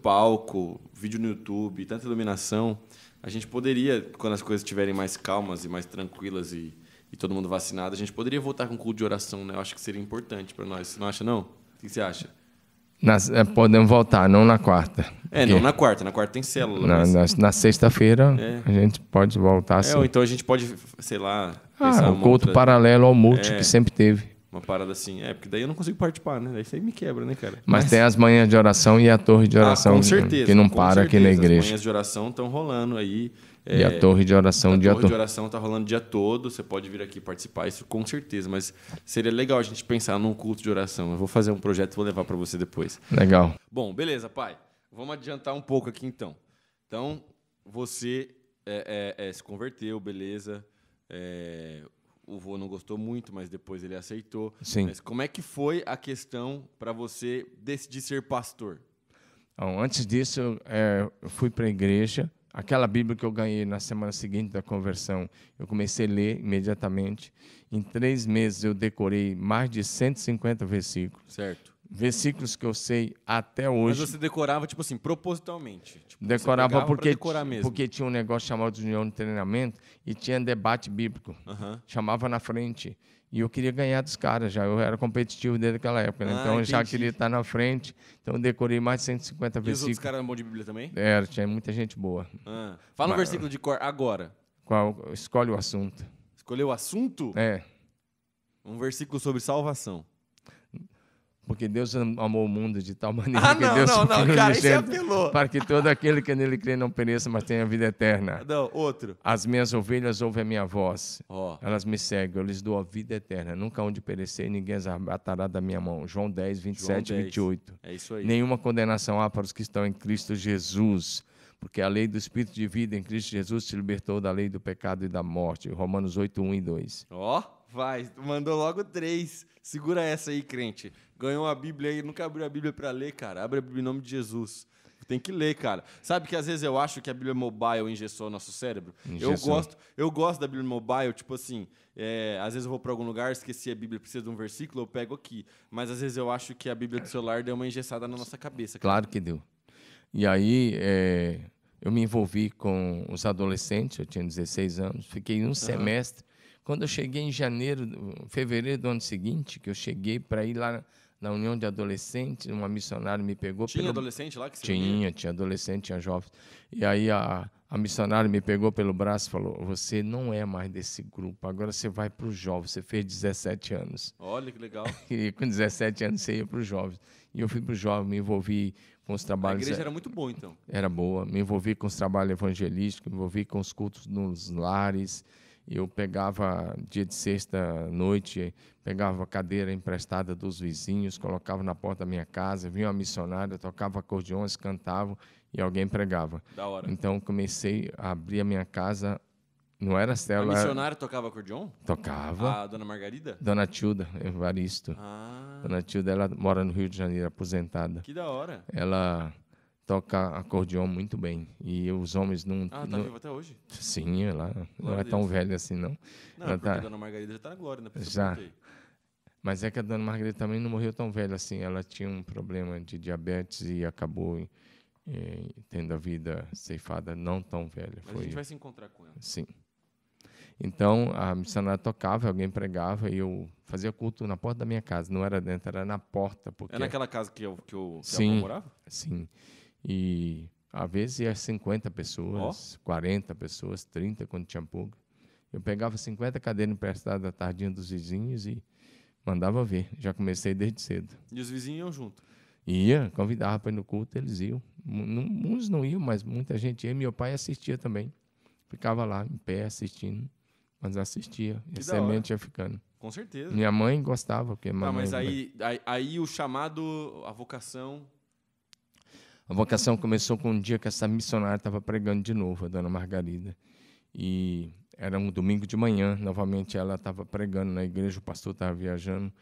palco, vídeo no YouTube, tanta iluminação, a gente poderia, quando as coisas estiverem mais calmas e mais tranquilas e todo mundo vacinado, a gente poderia voltar com o culto de oração, né? Eu acho que seria importante para nós. Você não acha, não? O que você acha? Podemos voltar, não na quarta. Não na quarta. Na quarta tem célula. Na sexta-feira, a gente pode voltar sim. Ou então a gente pode, sei lá... o culto paralelo ao multi que sempre teve. Uma parada assim. Porque daí eu não consigo participar, né? Daí isso aí me quebra, né, cara? Mas tem as manhãs de oração e a torre de oração. Com certeza. Que não para aqui na igreja. As manhãs de oração estão rolando aí. E a torre de oração o dia todo. A torre de oração está rolando o dia todo. Você pode vir aqui participar, isso com certeza. Mas seria legal a gente pensar num culto de oração. Eu vou fazer um projeto e vou levar para você depois. Legal. Bom, beleza, pai. Vamos adiantar um pouco aqui, então. Então, você se converteu, beleza. O vô não gostou muito, mas depois ele aceitou. Sim. Mas como é que foi a questão para você decidir ser pastor? Então, antes disso, eu fui para a igreja. Aquela Bíblia que eu ganhei na semana seguinte da conversão, eu comecei a ler imediatamente. Em 3 meses, eu decorei mais de 150 versículos. Certo. Versículos que eu sei até hoje. Mas você decorava, tipo assim, propositalmente? Tipo, decorava porque tinha um negócio chamado de união de treinamento e tinha debate bíblico. Chamava na frente. E eu queria ganhar dos caras já. Eu era competitivo desde aquela época, né? Então eu já queria estar na frente. Então eu decorei mais de 150 versículos. E os outros caras eram bons de Bíblia também? Tinha muita gente boa. Fala um versículo de cor agora. Qual? Escolhe o assunto. Escolheu o assunto? Um versículo sobre salvação. Porque Deus amou o mundo de tal maneira que Deus cara, você apelou. Para que todo aquele que nele crê não pereça, mas tenha vida eterna. Não, outro. As minhas ovelhas ouvem a minha voz. Elas me seguem, eu lhes dou a vida eterna. Nunca hão de perecer e ninguém as arrebatará da minha mão. João 10, 27 e 28. É isso aí. Nenhuma condenação há para os que estão em Cristo Jesus. Porque a lei do Espírito de vida em Cristo Jesus te libertou da lei do pecado e da morte. Romanos 8, 1 e 2. Vai. Mandou logo 3. Segura essa aí, crente. Ganhou a Bíblia aí, nunca abriu a Bíblia para ler, cara. Abre a Bíblia em nome de Jesus. Tem que ler, cara. Sabe que às vezes eu acho que a Bíblia mobile engessou nosso cérebro? Eu gosto da Bíblia mobile, tipo assim, às vezes eu vou para algum lugar, esqueci a Bíblia, precisa de um versículo, eu pego aqui. Mas às vezes eu acho que a Bíblia do celular deu uma engessada na nossa cabeça. Cara. Claro que deu. E aí eu me envolvi com os adolescentes, eu tinha 16 anos, fiquei um semestre. Quando eu cheguei em fevereiro do ano seguinte, que eu cheguei para ir lá na União de Adolescentes, uma missionária me pegou... Tinha adolescente lá que você Tinha adolescente, tinha jovens. E aí a missionária me pegou pelo braço e falou, você não é mais desse grupo, agora você vai para os jovens, você fez 17 anos. Olha que legal. E com 17 anos você ia para os jovens. E eu fui para os jovens, me envolvi com os trabalhos... A igreja era muito boa, então. Era boa. Me envolvi com os trabalhos evangelísticos, me envolvi com os cultos nos lares. Eu pegava, dia de sexta-noite, pegava a cadeira emprestada dos vizinhos, colocava na porta da minha casa, vinha uma missionária, tocava acordeões, cantava e alguém pregava. Da hora. Então, comecei a abrir a minha casa, não era célula... A missionária tocava acordeon? Tocava. A dona Margarida? Dona Tilda Evaristo. Dona Tilda, ela mora no Rio de Janeiro, aposentada. Que da hora. Ela... toca acordeão muito bem. E os homens não... Tá vivo até hoje? Sim, ela não é tão velha assim, não. Não, porque a Dona Margarida já tá na glória, né? Já. Mas é que a Dona Margarida também não morreu tão velha assim. Ela tinha um problema de diabetes e acabou tendo a vida ceifada não tão velha. Mas a gente vai se encontrar com ela. Sim. Então, a missionária tocava, alguém pregava e eu fazia culto na porta da minha casa. Não era dentro, era na porta. Porque... É naquela casa que eu sim, morava? Sim. E às vezes ia 50 pessoas, 40 pessoas, 30 quando tinha pouco. Eu pegava 50 cadeiras emprestadas da tardinha dos vizinhos e mandava ver. Já comecei desde cedo. E os vizinhos iam junto? Ia, convidava para ir no culto, eles iam. Uns não iam, mas muita gente ia. Meu pai assistia também. Ficava lá, em pé, assistindo. Mas assistia. E a semente ia ficando. Com certeza. Minha mãe gostava. Porque mas aí o chamado, a vocação... A vocação começou com um dia que essa missionária estava pregando de novo, a dona Margarida. E era um domingo de manhã, novamente ela estava pregando na igreja, o pastor estava viajando.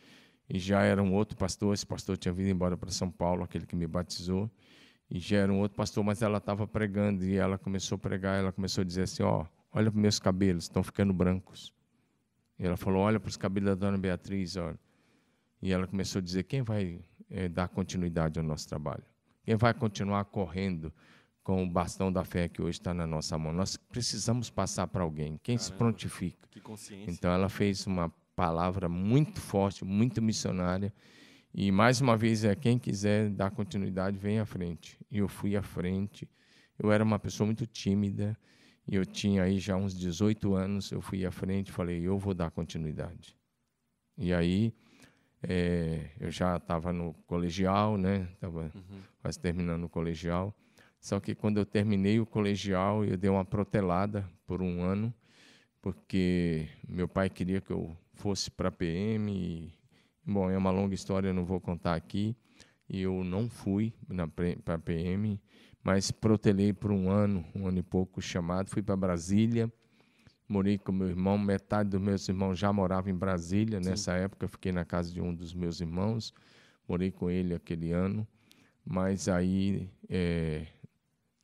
E já era um outro pastor, esse pastor tinha vindo embora para São Paulo, aquele que me batizou. E já era um outro pastor, mas ela estava pregando e ela começou a pregar, ela começou a dizer assim, olha para meus cabelos, estão ficando brancos. E ela falou, olha para os cabelos da dona Beatriz, olha. E ela começou a dizer, quem vai dar continuidade ao nosso trabalho? Quem vai continuar correndo com o bastão da fé que hoje está na nossa mão? Nós precisamos passar para alguém. Quem se prontifica? Que consciência. Então ela fez uma palavra muito forte, muito missionária. E mais uma vez, quem quiser dar continuidade, vem à frente. E eu fui à frente. Eu era uma pessoa muito tímida. E eu tinha aí já uns 18 anos. Eu fui à frente e falei, eu vou dar continuidade. E aí, eu já estava no colegial, né? Estava quase terminando o colegial. Só que quando eu terminei o colegial, eu dei uma protelada por um ano, porque meu pai queria que eu fosse para a PM. Bom, é uma longa história, eu não vou contar aqui. E eu não fui para a PM, mas protelei por um ano e pouco chamado. Fui para Brasília, morei com meu irmão. Metade dos meus irmãos já morava em Brasília. Sim. Nessa época, eu fiquei na casa de um dos meus irmãos. Morei com ele aquele ano. Mas aí,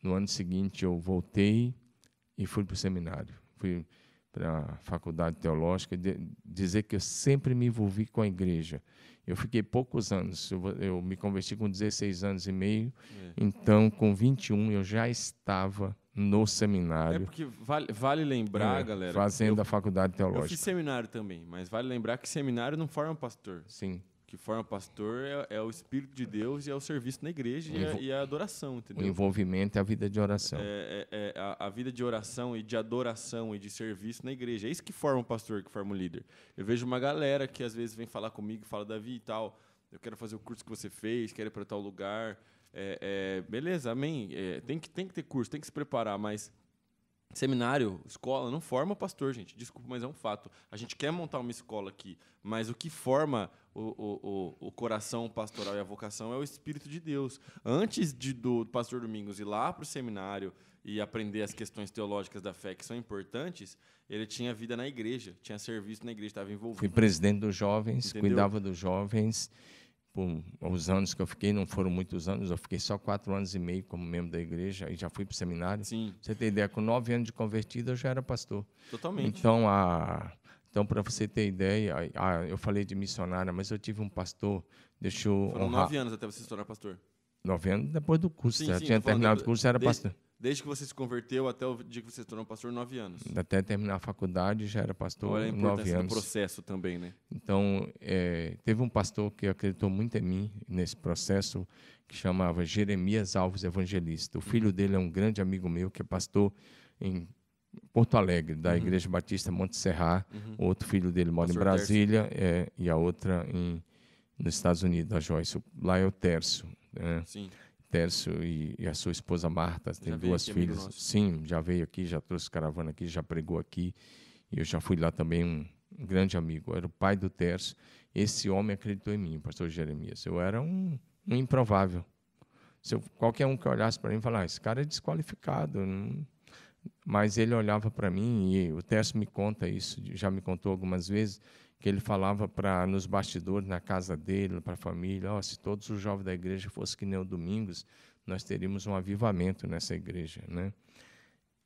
no ano seguinte, eu voltei e fui para o seminário. Fui para a faculdade teológica, dizer que eu sempre me envolvi com a igreja. Eu fiquei poucos anos, eu me converti com 16 anos e meio, então com 21 eu já estava no seminário. Porque vale lembrar, galera... Fazendo a faculdade teológica. Eu fiz seminário também, mas vale lembrar que seminário não forma pastor. Sim. O que forma pastor é o Espírito de Deus e é o serviço na igreja e a adoração, entendeu? O envolvimento é a vida de oração. A vida de oração e de adoração e de serviço na igreja. É isso que forma o pastor, que forma o líder. Eu vejo uma galera que às vezes vem falar comigo e fala, Davi e tal, eu quero fazer o curso que você fez, quero ir para tal lugar. Beleza, amém. Tem que ter curso, tem que se preparar, mas... Seminário, escola, não forma pastor, gente. Desculpa, mas é um fato. A gente quer montar uma escola aqui, mas o que forma o coração pastoral e a vocação é o Espírito de Deus. Antes do pastor Domingos ir lá para o seminário e aprender as questões teológicas da fé que são importantes, ele tinha vida na igreja, tinha serviço na igreja, estava envolvido. Fui presidente dos jovens, entendeu? Cuidava dos jovens. Por os anos que eu fiquei, não foram muitos anos, eu fiquei só 4 anos e meio como membro da igreja e já fui para o seminário. Sim. Você tem ideia, com 9 anos de convertido eu já era pastor. Totalmente. Então para você ter ideia, eu falei de missionária, mas eu tive um pastor, Foram 9 anos até você se tornar pastor. 9 anos depois do curso, sim, tinha terminado o curso, era pastor. Desde que você se converteu até o dia que você se tornou pastor, 9 anos. Até terminar a faculdade já era pastor, 9 anos. Olha a importância do processo também, né? Então, teve um pastor que acreditou muito em mim nesse processo, que chamava Jeremias Alves Evangelista. O filho dele é um grande amigo meu, que é pastor em Porto Alegre, da Igreja Batista Monte Serrat. O outro filho dele mora pastor em Brasília e a outra nos Estados Unidos, a Joyce. Lá é o Tércio. Sim. Tércio e a sua esposa Marta, tem 2 filhas. Sim, já veio aqui, já trouxe caravana aqui, já pregou aqui. E eu já fui lá também, um grande amigo. Era o pai do Tércio. Esse homem acreditou em mim, o pastor Jeremias. Eu era um improvável. Qualquer um que olhasse para mim e falasse, esse cara é desqualificado. Não... Mas ele olhava para mim, e o Tércio me conta isso, já me contou algumas vezes, que ele falava nos bastidores, na casa dele, para a família, se todos os jovens da igreja fossem que nem o Domingos, nós teríamos um avivamento nessa igreja, né?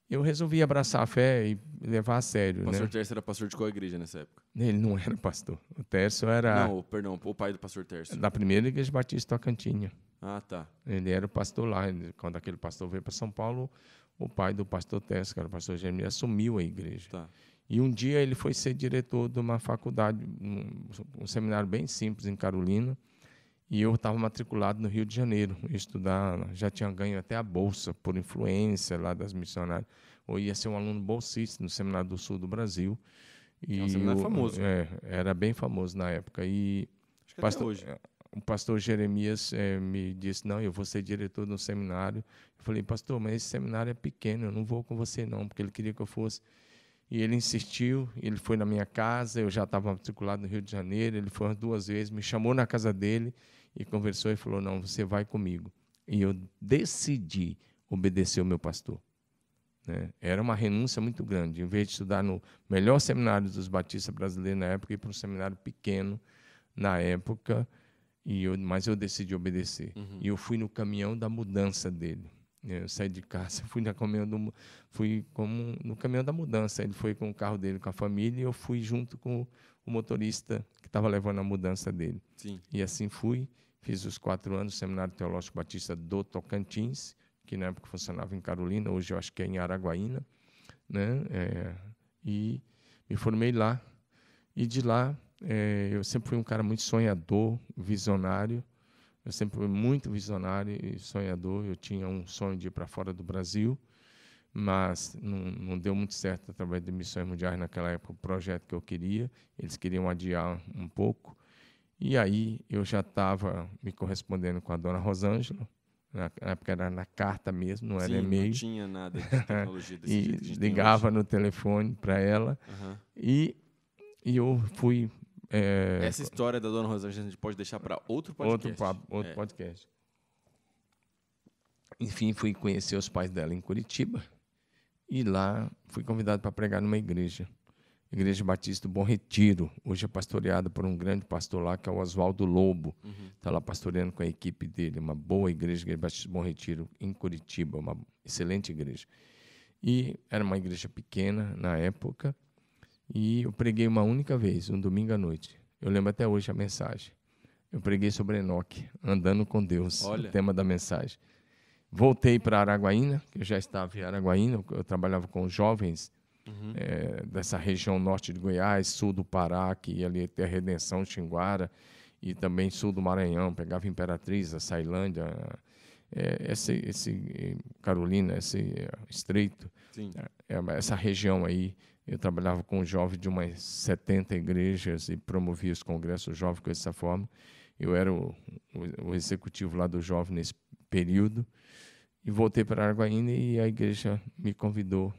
eu resolvi abraçar a fé e levar a sério. O pastor né? Tércio era pastor de qual igreja nessa época? Ele não era pastor. O Tércio era Perdão, o pai do pastor Tércio. da primeira igreja batista Tocantinho. Ah, tá. Ele era o pastor lá. Quando aquele pastor veio para São Paulo, o pai do pastor Tércio, que era o pastor Jeremias, assumiu a igreja. Tá. E um dia ele foi ser diretor de uma faculdade, um seminário bem simples em Carolina, e eu estava matriculado no Rio de Janeiro, estudar, já tinha ganho até a bolsa por influência lá das missionárias, ou ia ser um aluno bolsista no Seminário do Sul do Brasil. E É um seminário famoso. Era bem famoso na época. E Acho que até hoje. o pastor Jeremias me disse, não, eu vou ser diretor do seminário. Eu falei, pastor, mas esse seminário é pequeno, eu não vou com você não, porque ele queria que eu fosse. E ele insistiu, ele foi na minha casa, eu já estava matriculado no Rio de Janeiro, ele foi 2 vezes, me chamou na casa dele e conversou e falou, não, você vai comigo. E eu decidi obedecer o meu pastor. Né? Era uma renúncia muito grande. Em vez de estudar no melhor seminário dos batistas brasileiros na época, ir para um seminário pequeno na época, mas eu decidi obedecer. Uhum. E eu fui no caminhão da mudança dele. Eu saí de casa, fui no caminhão da mudança. Ele foi com o carro dele, com a família, e eu fui junto com o motorista que estava levando a mudança dele. Sim. E assim fui, fiz os 4 anos no Seminário Teológico Batista do Tocantins, que na época funcionava em Carolina, hoje eu acho que é em Araguaína, né? E me formei lá. E de lá, eu sempre fui um cara muito sonhador, visionário. Eu sempre fui muito visionário e sonhador. Eu tinha um sonho de ir para fora do Brasil, mas não deu muito certo através de Missões Mundiais naquela época, o projeto que eu queria. Eles queriam adiar um pouco. E aí eu já estava me correspondendo com a dona Rosângela. Na época era na carta mesmo, não era e-mail. Não tinha nada de tecnologia desse jeito que a gente ligava no telefone para ela. Uhum. E eu fui... Essa história da dona Rosângela a gente pode deixar para outro podcast. Outro podcast. Enfim, fui conhecer os pais dela em Curitiba e lá fui convidado para pregar numa igreja. Igreja Batista do Bom Retiro. Hoje é pastoreada por um grande pastor lá, que é o Oswaldo Lobo. Está lá pastoreando com a equipe dele. Uma boa igreja Batista do Bom Retiro, em Curitiba. Uma excelente igreja. E era uma igreja pequena na época. E eu preguei uma única vez, um domingo à noite. Eu lembro até hoje a mensagem. Eu preguei sobre Enoque, andando com Deus, o tema da mensagem. Voltei para Araguaína, que eu já estava em Araguaína, eu trabalhava com jovens dessa região norte de Goiás, sul do Pará, que ia ali até a Redenção, Xinguara, e também sul do Maranhão, pegava Imperatriz, a Sailândia, Carolina, esse Estreito, essa região aí. Eu trabalhava com jovens de umas 70 igrejas e promovia os congressos jovens dessa forma. Eu era o executivo lá do jovem nesse período. E voltei para Araguaína e a igreja me convidou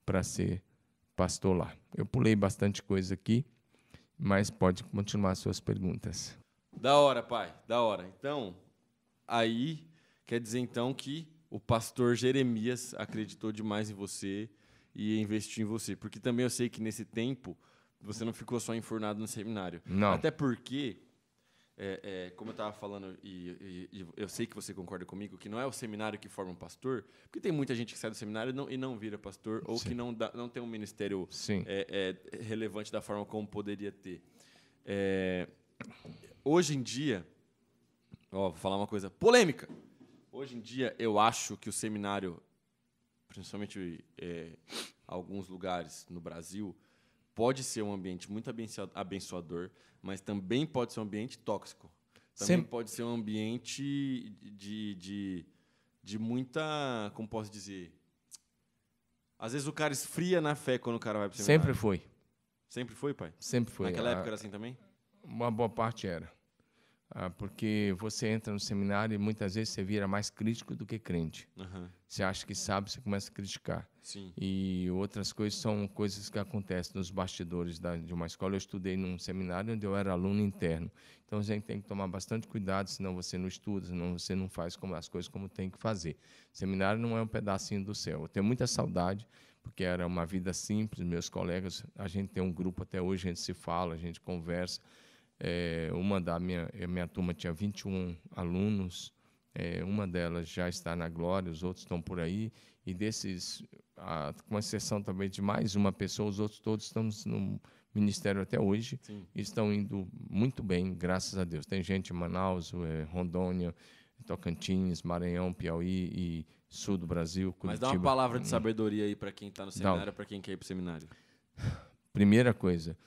para ser pastor lá. Eu pulei bastante coisa aqui, mas pode continuar as suas perguntas. Da hora, pai, da hora. Então, aí quer dizer então que o pastor Jeremias acreditou demais em você e investiu em você. Porque também eu sei que nesse tempo você não ficou só enfurnado no seminário. Não. Até porque, como eu estava falando, e eu sei que você concorda comigo, que não é o seminário que forma um pastor, porque tem muita gente que sai do seminário e não vira pastor, ou Sim. que não tem um ministério relevante da forma como poderia ter. Hoje em dia, vou falar uma coisa polêmica. Hoje em dia, eu acho que o seminário, principalmente alguns lugares no Brasil, pode ser um ambiente muito abençoador, mas também pode ser um ambiente tóxico. Também pode ser um ambiente de muita... Como posso dizer? Às vezes o cara esfria na fé quando o cara vai para o seminário. Sempre foi. Sempre foi, pai? Sempre foi. Naquela época era assim também? Uma boa parte era. Porque você entra no seminário e muitas vezes você vira mais crítico do que crente. Uhum. Você acha que sabe, você começa a criticar. Sim. E outras coisas são coisas que acontecem nos bastidores de uma escola. Eu estudei num seminário onde eu era aluno interno. Então, a gente tem que tomar bastante cuidado, senão você não estuda, senão você não faz as coisas como tem que fazer. Seminário não é um pedacinho do céu. Eu tenho muita saudade, porque era uma vida simples. Meus colegas, a gente tem um grupo até hoje, a gente se fala, a gente conversa. Minha turma tinha 21 alunos, Uma delas já está na glória, os outros estão por aí. E desses, com exceção também de mais uma pessoa, os outros todos estão no ministério até hoje. Sim. E estão indo muito bem, graças a Deus. Tem gente em Manaus, Rondônia, Tocantins, Maranhão, Piauí e sul do Brasil, Curitiba. Mas dá uma palavra de sabedoria aí para quem está no seminário, para quem quer ir para o seminário. Primeira coisa,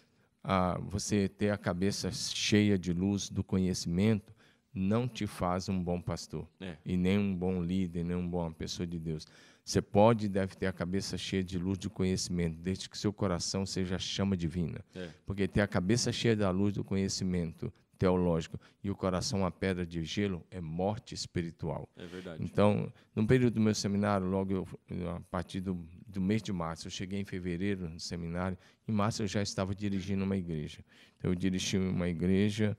você ter a cabeça cheia de luz do conhecimento não te faz um bom pastor. E nem um bom líder, nem uma boa pessoa de Deus. Você pode e deve ter a cabeça cheia de luz do conhecimento, desde que seu coração seja a chama divina. Porque ter a cabeça cheia da luz do conhecimento teológico e o coração uma pedra de gelo é morte espiritual. É verdade. Então, no período do meu seminário, logo a partir do mês de março, eu cheguei em fevereiro no seminário, em março eu já estava dirigindo uma igreja. Então, eu dirigi uma igreja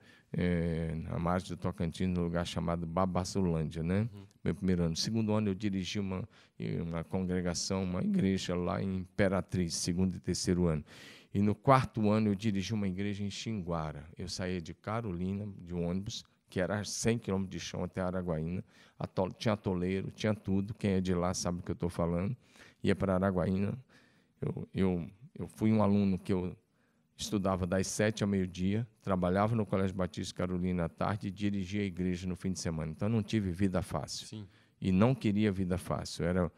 na margem do Tocantins, num lugar chamado Babassulândia, né? Meu primeiro ano. Segundo ano, eu dirigi uma congregação, uma igreja lá em Imperatriz, segundo e terceiro ano. E no quarto ano eu dirigi uma igreja em Xinguara. Eu saía de Carolina, de ônibus, que era 100 quilômetros de chão até Araguaína. Tinha atoleiro, tinha tudo. Quem é de lá sabe o que eu estou falando. Ia para Araguaína. Eu fui um aluno que eu estudava das 7 ao meio-dia, trabalhava no Colégio Batista Carolina à tarde e dirigia a igreja no fim de semana. Então, não tive vida fácil. Sim. E não queria vida fácil. Era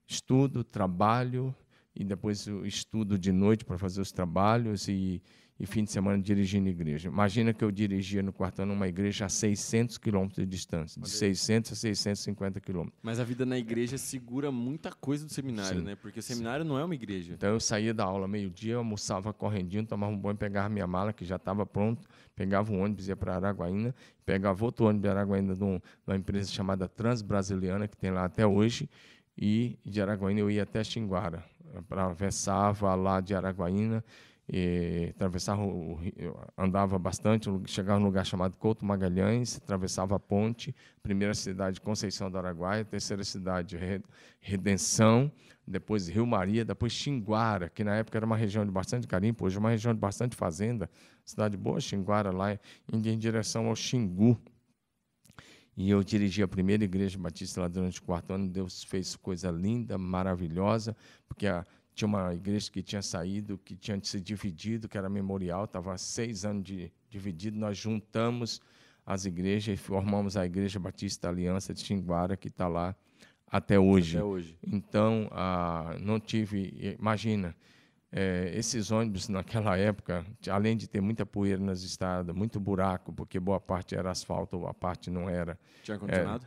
estudo, trabalho, e depois o estudo de noite para fazer os trabalhos e fim de semana dirigindo a igreja. Imagina que eu dirigia no quarto ano uma igreja a 600 quilômetros de distância, de 600 a 650 quilômetros. Mas a vida na igreja segura muita coisa do seminário, né? Porque o seminário não é uma igreja. Então eu saía da aula meio-dia, almoçava correndinho, tomava um banho, pegava minha mala, que já estava pronto, pegava um ônibus, ia para Araguaína, pegava outro ônibus de Araguaína de uma empresa chamada Transbrasiliana, que tem lá até hoje, e de Araguaína eu ia até Xinguara. Atravessava lá de Araguaína, atravessava andava bastante, chegava num lugar chamado Couto Magalhães, atravessava a ponte, primeira cidade Conceição do Araguaia, terceira cidade Redenção, depois Rio Maria, depois Xinguara, que na época era uma região de bastante garimpo, hoje é uma região de bastante fazenda, cidade boa, Xinguara, lá indo em direção ao Xingu. E eu dirigi a primeira igreja batista lá durante o quarto ano. Deus fez coisa linda, maravilhosa, porque tinha uma igreja que tinha saído, que tinha se dividido, que era memorial, estava há 6 anos dividido. Nós juntamos as igrejas e formamos a Igreja Batista Aliança de Xinguara, que está lá até hoje. Até hoje. Então, não tive... Imagina... esses ônibus naquela época, além de ter muita poeira nas estradas, muito buraco, porque boa parte era asfalto, boa parte não era. Tinha ar-condicionado?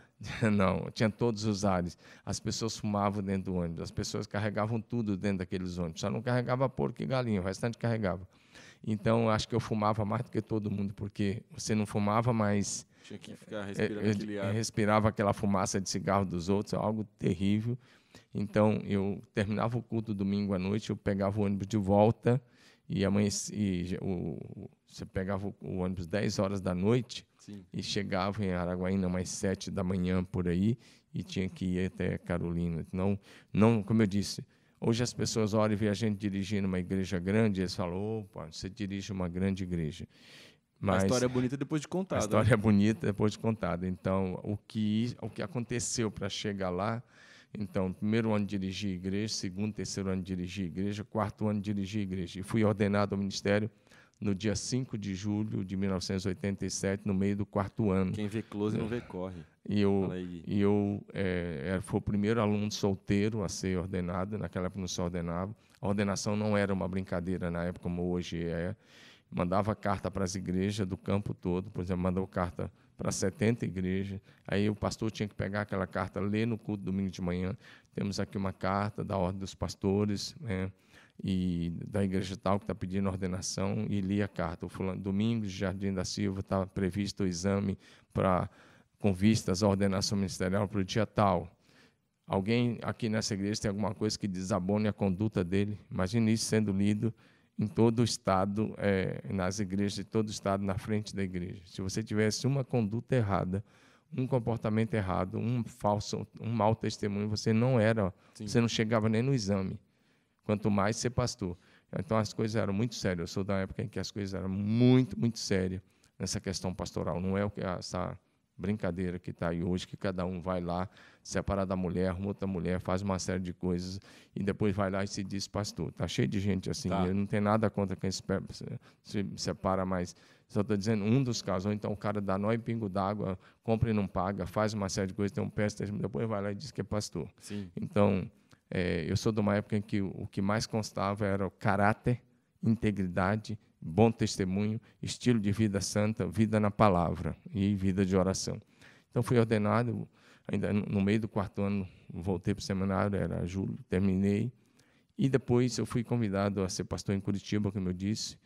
Não, tinha todos os ares. As pessoas fumavam dentro do ônibus, as pessoas carregavam tudo dentro daqueles ônibus. Só não carregava porco e galinha, o restante carregava. Então, acho que eu fumava mais do que todo mundo, porque você não fumava, mas... Tinha que ficar respirando aquele ar. Respirava aquela fumaça de cigarro dos outros, algo terrível. Então, eu terminava o culto domingo à noite, eu pegava o ônibus de volta e você pegava o ônibus 10 horas da noite. Sim. E chegava em Araguaína umas 7 da manhã por aí e tinha que ir até Carolina. Não, como eu disse, hoje as pessoas olham e veem a gente dirigindo uma igreja grande e eles falam, opa, você dirige uma grande igreja. Mas a história é bonita depois de contada. A história é bonita depois de contada. Então, o que aconteceu para chegar lá... Então, primeiro ano dirigi a igreja, segundo, terceiro ano dirigi a igreja, quarto ano dirigi a igreja. E fui ordenado ao ministério no dia 5 de julho de 1987, no meio do quarto ano. Quem vê close não vê corre. E eu fui o primeiro aluno solteiro a ser ordenado, naquela época não se ordenava. A ordenação não era uma brincadeira na época como hoje é. Mandava carta para as igrejas do campo todo, por exemplo, mandou carta para 70 igrejas. Aí o pastor tinha que pegar aquela carta, ler no culto domingo de manhã. Temos aqui uma carta da Ordem dos Pastores, né, e da igreja tal que está pedindo ordenação, e lia a carta. O fulano, Domingos Jardim da Silva, está previsto o exame com vistas à ordenação ministerial para o dia tal. Alguém aqui nessa igreja tem alguma coisa que desabone a conduta dele? Imagine isso sendo lido em todo o estado, nas igrejas de todo o estado, na frente da igreja. Se você tivesse uma conduta errada, um comportamento errado, um mau testemunho, você não chegava nem no exame, quanto mais ser pastor. Então as coisas eram muito sérias. Eu sou da época em que as coisas eram muito, muito sérias nessa questão pastoral. Não é o que essa brincadeira que está aí hoje, que cada um vai lá, separa da mulher, arruma outra mulher, faz uma série de coisas e depois vai lá e se diz pastor. Está cheio de gente assim. Tá. Eu não tenho nada contra quem se separa, mas só estou dizendo um dos casos. Ou então o cara dá nó e pingo d'água, compra e não paga, faz uma série de coisas, tem um peste, depois vai lá e diz que é pastor. Sim. Então, eu sou de uma época em que o que mais constava era o caráter, integridade, bom testemunho, estilo de vida santa, vida na palavra e vida de oração. Então, fui ordenado, ainda no meio do 4º ano, voltei para o seminário, era julho, terminei, e depois eu fui convidado a ser pastor em Curitiba, como eu disse,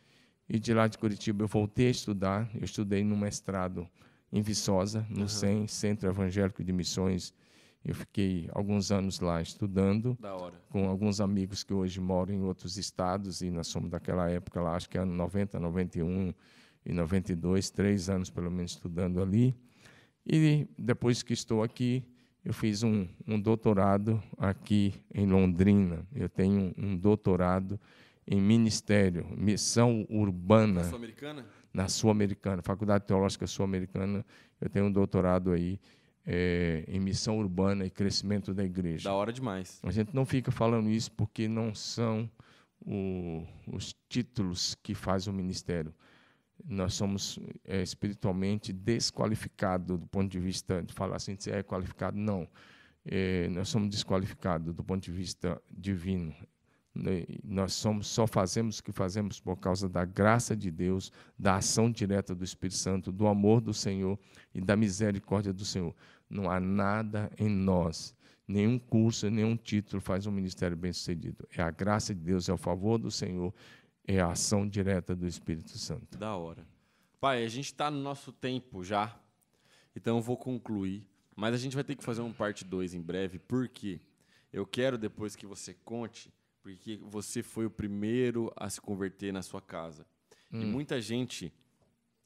e de lá de Curitiba eu voltei a estudar, eu estudei no mestrado em Viçosa, no CEM, Centro Evangélico de Missões. Eu fiquei alguns anos lá estudando, Da hora. com alguns amigos que hoje moram em outros estados, e nós somos daquela época lá, acho que ano 90, 91 e 92, 3 anos pelo menos estudando ali. E depois que estou aqui, eu fiz um doutorado aqui em Londrina. Eu tenho um doutorado em ministério, missão urbana. Na Sul-Americana? Na Sul-Americana, Faculdade Teológica Sul-Americana. Eu tenho um doutorado aí em missão urbana e crescimento da igreja. Da hora demais. A gente não fica falando isso porque não são os títulos que fazem o ministério. Nós somos espiritualmente desqualificados do ponto de vista de falar assim, se é qualificado, não. Nós somos desqualificados do ponto de vista divino. Nós só fazemos o que fazemos por causa da graça de Deus, da ação direta do Espírito Santo, do amor do Senhor e da misericórdia do Senhor. Não há nada em nós, nenhum curso, nenhum título faz um ministério bem-sucedido. É a graça de Deus, é o favor do Senhor, é a ação direta do Espírito Santo. Da hora. Pai, a gente está no nosso tempo já, então eu vou concluir, mas a gente vai ter que fazer um parte 2 em breve, porque eu quero depois que você conte, porque você foi o primeiro a se converter na sua casa. E muita gente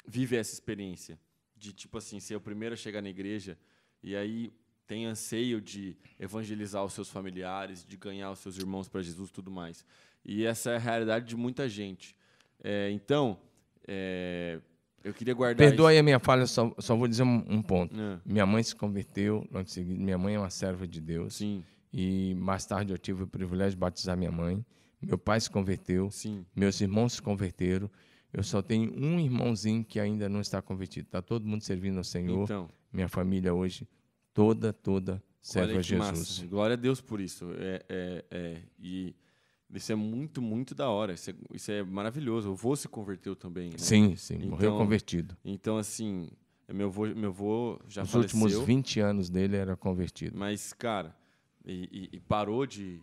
vive essa experiência de, tipo assim, ser o primeiro a chegar na igreja e aí tem anseio de evangelizar os seus familiares, de ganhar os seus irmãos para Jesus e tudo mais. E essa é a realidade de muita gente. Então, eu queria guardar Perdoa aí a minha falha, só vou dizer um ponto. É. Minha mãe se converteu, logo em seguida, minha mãe é uma serva de Deus. Sim. E mais tarde eu tive o privilégio de batizar minha mãe. Meu pai se converteu. Sim. Meus irmãos se converteram. Eu só tenho um irmãozinho que ainda não está convertido. Está todo mundo servindo ao Senhor. Então. Minha família hoje, toda serve a Jesus. Massa. Glória a Deus por isso. E isso é muito, muito da hora. Isso é maravilhoso. O vô se converteu também, né? Sim, Então, morreu convertido. Então, assim, meu vô já Os faleceu. últimos 20 anos dele era convertido. Mas, cara, parou de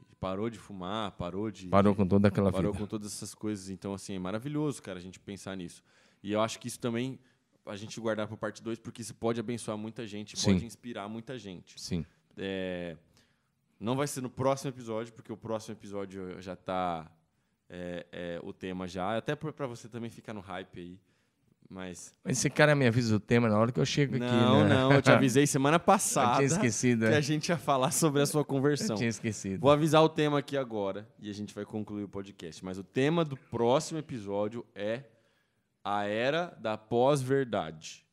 fumar, parou com toda aquela vida. Parou com todas essas coisas. Então, assim, é maravilhoso, cara, a gente pensar nisso. E eu acho que isso também a gente guardar para parte 2, porque isso pode abençoar muita gente, Sim. pode inspirar muita gente. Sim. Não vai ser no próximo episódio, porque o próximo episódio já está o tema já. Até para você também ficar no hype aí. Mas Esse cara me avisa o tema na hora que eu chego aqui, né? Não, eu te avisei semana passada. Eu tinha esquecido. Que a gente ia falar sobre a sua conversão. Eu tinha esquecido. Vou avisar o tema aqui agora e a gente vai concluir o podcast. Mas o tema do próximo episódio é a era da pós-verdade.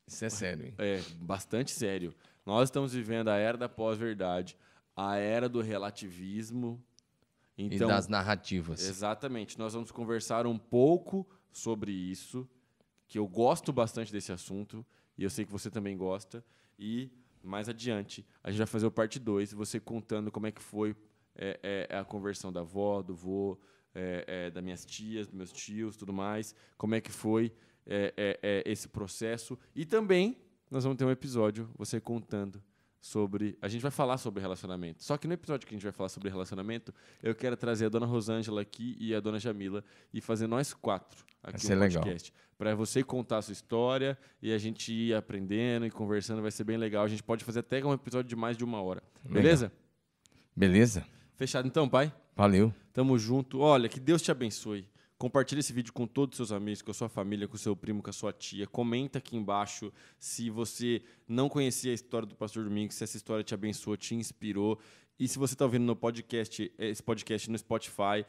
Isso é sério, hein? É, bastante sério. Nós estamos vivendo a era da pós-verdade, a era do relativismo. Então, e das narrativas. Exatamente. Nós vamos conversar um pouco sobre isso, que eu gosto bastante desse assunto, e eu sei que você também gosta. E mais adiante, a gente vai fazer o parte 2, você contando como é que foi a conversão da avó, do vô, das minhas tias, dos meus tios, tudo mais, como é que foi esse processo. E também nós vamos ter um episódio, você contando sobre... A gente vai falar sobre relacionamento. Só que no episódio que a gente vai falar sobre relacionamento, eu quero trazer a dona Rosângela aqui e a dona Jamila e fazer nós 4 aqui no podcast. Para você contar a sua história e a gente ir aprendendo e conversando, vai ser bem legal. A gente pode fazer até um episódio de mais de 1 hora. Beleza? Beleza. Fechado então, pai? Valeu. Tamo junto. Olha, que Deus te abençoe. Compartilhe esse vídeo com todos os seus amigos, com a sua família, com o seu primo, com a sua tia. Comenta aqui embaixo se você não conhecia a história do Pastor Domingos, se essa história te abençoou, te inspirou. E se você está ouvindo no podcast, esse podcast no Spotify,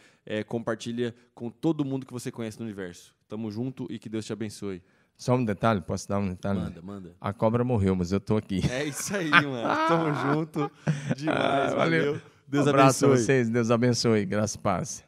compartilha com todo mundo que você conhece no universo. Tamo junto e que Deus te abençoe. Só um detalhe, posso dar um detalhe? Manda. A cobra morreu, mas eu tô aqui. É isso aí, mano. Tamo junto. Demais, valeu. Deus abraço abençoe. a vocês, Deus abençoe. Graças e paz.